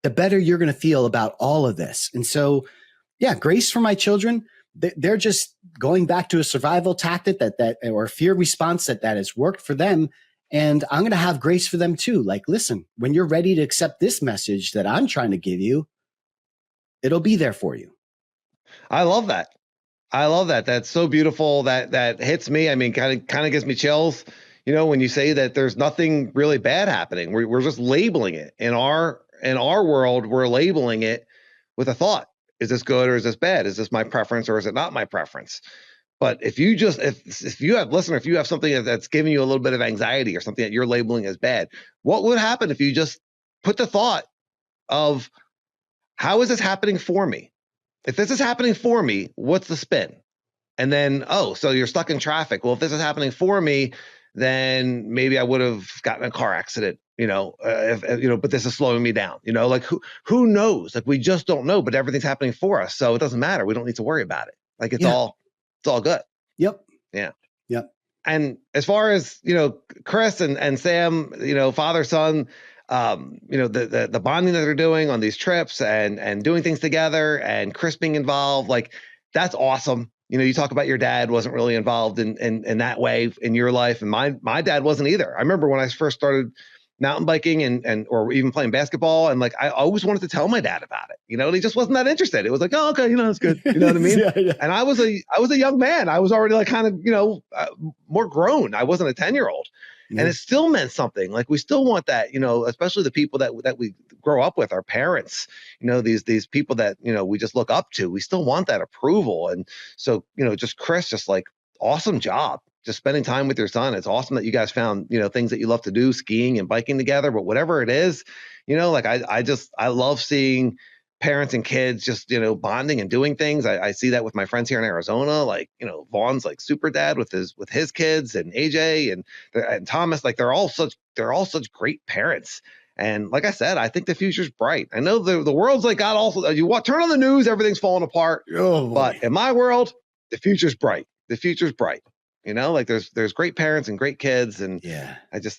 the better you're going to feel about all of this. And so, yeah, grace for my children. They're just going back to a survival tactic that or fear response that has worked for them. And I'm going to have grace for them too. Like, listen, when you're ready to accept this message that I'm trying to give you, it'll be there for you. I love that. That's so beautiful. That hits me. I mean, kind of gives me chills. You know, when you say that there's nothing really bad happening, we're just labeling it in our world. We're labeling it with a thought. Is this good or is this bad? Is this my preference or is it not my preference? But if you have something that's giving you a little bit of anxiety or something that you're labeling as bad, what would happen if you just put the thought of, how is this happening for me? If this is happening for me, what's the spin? And then, so you're stuck in traffic. Well, if this is happening for me, then maybe I would have gotten in a car accident, you know, but this is slowing me down, you know, like who knows? Like, we just don't know, but everything's happening for us. So it doesn't matter. We don't need to worry about it. Like, it's all good. Yep. Yeah. Yep. And as far as, you know, Chris and Sam, you know, father, son, you know, the bonding that they're doing on these trips and doing things together, and Chris being involved, like, that's awesome. You know, you talk about your dad wasn't really involved in that way in your life. And my dad wasn't either. I remember when I first started mountain biking and or even playing basketball, and like, I always wanted to tell my dad about it, you know, and he just wasn't that interested. It was like, oh, okay, you know, it's good. You know what I mean? Yeah. And I was a young man. I was already like kind of, you know, more grown. I wasn't a 10-year-old. Yeah. And it still meant something. Like, we still want that, you know, especially the people that we grow up with, our parents, you know, these people that, you know, we just look up to. We still want that approval. And so, you know, just Chris, just like, awesome job, just spending time with your son. It's awesome that you guys found, you know, things that you love to do, skiing and biking together. But whatever it is, you know, like, I love seeing parents and kids just, you know, bonding and doing things. I see that with my friends here in Arizona, like, you know, Vaughn's like super dad with his kids, and AJ and Thomas, like, they're all such great parents. And like I said, I think the future's bright. I know the world's like, God, also, turn on the news, everything's falling apart. Oh, but in my world, the future's bright. the future's bright. Like there's great parents and great kids, and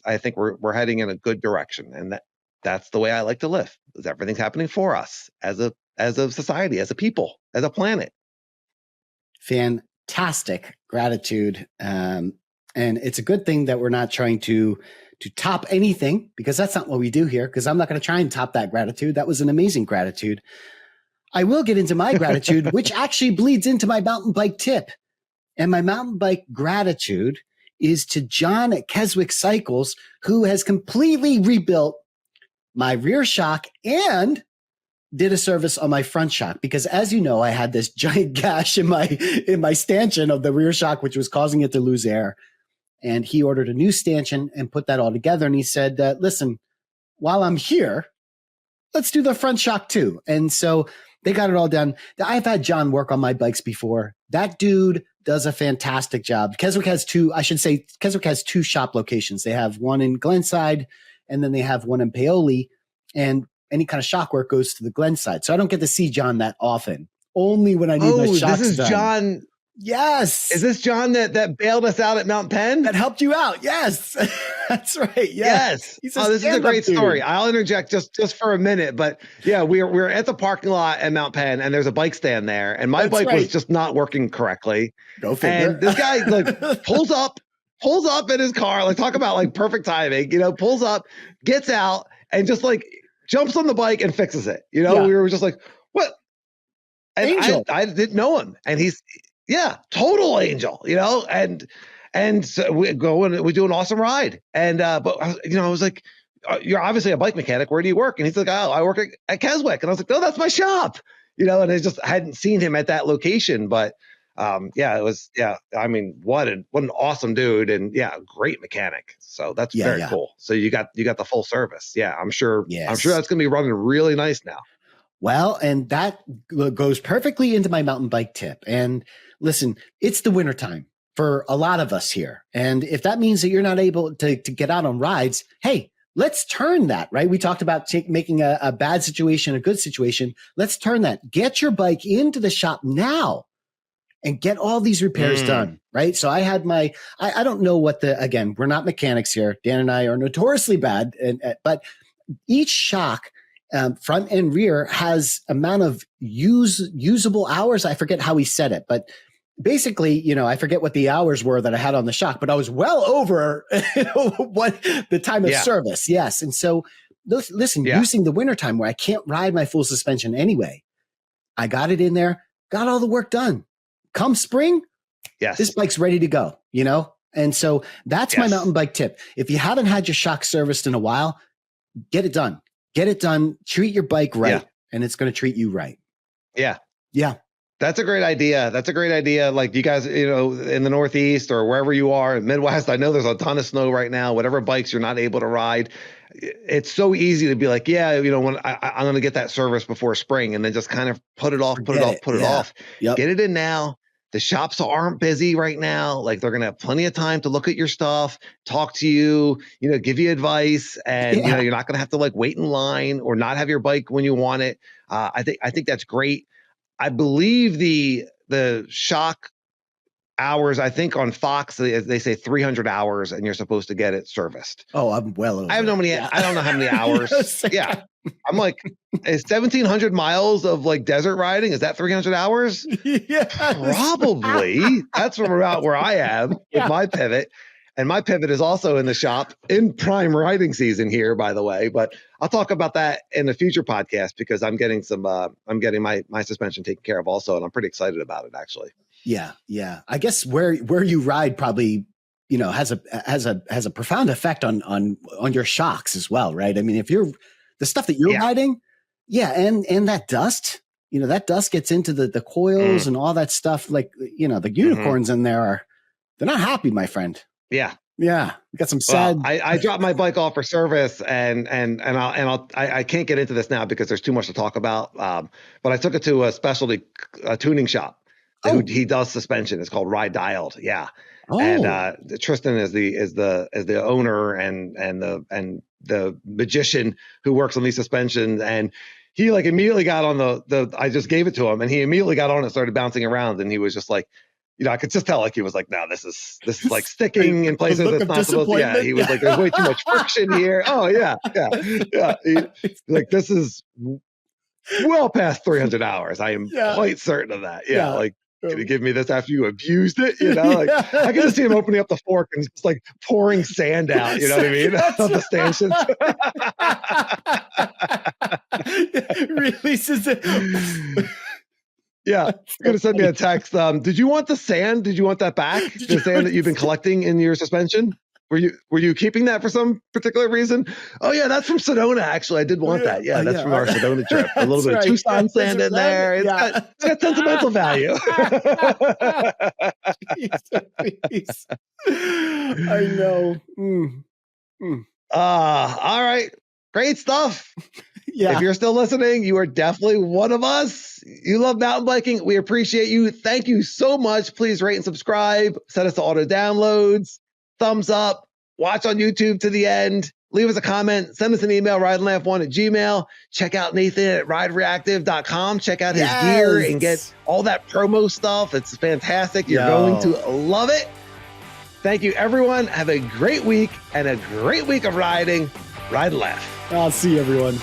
I think we're heading in a good direction, and that's the way I like to live. Is everything's happening for us as a society, as a people, as a planet. Fantastic gratitude, and it's a good thing that we're not trying to top anything, because that's not what we do here. Because I'm not going to try and top that gratitude. That was an amazing gratitude. I will get into my gratitude, which actually bleeds into my mountain bike tip. And my mountain bike gratitude is to John at Keswick Cycles, who has completely rebuilt my rear shock and did a service on my front shock. Because as you know, I had this giant gash in my stanchion of the rear shock, which was causing it to lose air. And he ordered a new stanchion and put that all together. And he said, listen, while I'm here, let's do the front shock too. And so they got it all done. I've had John work on my bikes before. That dude does a fantastic job. Keswick has two shop locations. They have one in Glenside, and then they have one in Paoli, and any kind of shock work goes to the Glenside. So I don't get to see John that often. Only when I need my shocks done. This is John. Yes. Is this John that bailed us out at Mount Penn? That helped you out. Yes. That's right. Yes. This is a great story. I'll interject just for a minute, but yeah, we're at the parking lot at Mount Penn, and there's a bike stand there, and my bike was just not working correctly. Go figure. And this guy pulls up in his car, talk about perfect timing, pulls up, gets out, and just jumps on the bike and fixes it. We were just like, what? And Angel. I didn't know him, and he's total angel, and so we go and we do an awesome ride. And, but I was like, you're obviously a bike mechanic. Where do you work? And he's like, oh, I work at Keswick. And I was like, no, that's my shop, and I just hadn't seen him at that location, but it was, I mean, what an awesome dude, and great mechanic. So that's very cool. So you got the full service. Yeah. I'm sure that's going to be running really nice now. Well, and that goes perfectly into my mountain bike tip. And listen, it's the wintertime for a lot of us here. And if that means that you're not able to get out on rides, hey, let's turn that, right? We talked about making a bad situation a good situation. Let's turn that. Get your bike into the shop now and get all these repairs done, right? So I had I don't know again, we're not mechanics here. Dan and I are notoriously bad, but each shock, front and rear, has amount of usable hours. I forget how he said it, but basically, I forget what the hours were that I had on the shock, but I was well over what the time of service. Yes. And so listen, using the wintertime where I can't ride my full suspension anyway, I got it in there, got all the work done. Come spring, this bike's ready to go, And so that's my mountain bike tip. If you haven't had your shock serviced in a while, get it done. Get it done. Treat your bike right, and it's going to treat you right. Yeah. Yeah. That's a great idea. Like you guys, in the Northeast or wherever you are in Midwest, I know there's a ton of snow right now, whatever bikes you're not able to ride. It's so easy to be like, when I'm going to get that service before spring, and then just kind of put it off. Yep. Get it in now. The shops aren't busy right now. They're going to have plenty of time to look at your stuff, talk to you, give you advice, and you're not going to have to wait in line or not have your bike when you want it. I think that's great. I believe the shock hours, I think on Fox, they say 300 hours and you're supposed to get it serviced. Oh, I'm well over. I don't know how many hours. Yeah. I'm like, is 1,700 miles of desert riding? Is that 300 hours? Yes. Probably. That's from about where I am with my pivot. And my pivot is also in the shop in prime riding season here, by the way. But I'll talk about that in a future podcast, because I'm getting my suspension taken care of also, and I'm pretty excited about it, actually. Yeah, yeah. I guess where you ride probably has a profound effect on your shocks as well, right? I mean, if you're the stuff that you're riding, and that dust, that dust gets into the coils and all that stuff. The unicorns in there they're not happy, my friend. Yeah. Yeah. We got some sad. Well, I dropped my bike off for service and I can't get into this now because there's too much to talk about. But I took it to a specialty tuning shop. He does suspension. It's called Ride Dialed. Yeah. Oh. And Tristan is the owner and the magician who works on these suspensions. And he immediately got on I just gave it to him, and he immediately got on and started bouncing around. And he was just like, I could just tell like he was like, no, this is like sticking in places it's not supposed to. Yeah, he was like, there's way too much friction here. Oh yeah. Like this is well past 300 hours. I am quite certain of that. Yeah. Like, can you give me this after you abused it? Like I can just see him opening up the fork and just like pouring sand out. You know what I mean? Of the stanchions. Releases it. Yeah, you're gonna send me a text. Did you want the sand? Did you want that back? The sand that you've been collecting in your suspension? Were you keeping that for some particular reason? Oh yeah, that's from Sedona. Actually, I did want that. Yeah, that's from our Sedona trip. A little bit of Tucson sand in there. It's got sentimental value. I know. All right, great stuff. If you're still listening, you are definitely one of us. You love mountain biking. We appreciate you. Thank you so much. Please rate and subscribe. Set us to auto downloads. Thumbs up. Watch on YouTube to the end. Leave us a comment. Send us an email, rideandlaugh1@gmail.com. Check out Nathan at ridereactive.com. Check out his gear and get all that promo stuff. It's fantastic. You're going to love it. Thank you, everyone. Have a great week and a great week of riding. Ride and laugh. I'll see you, everyone.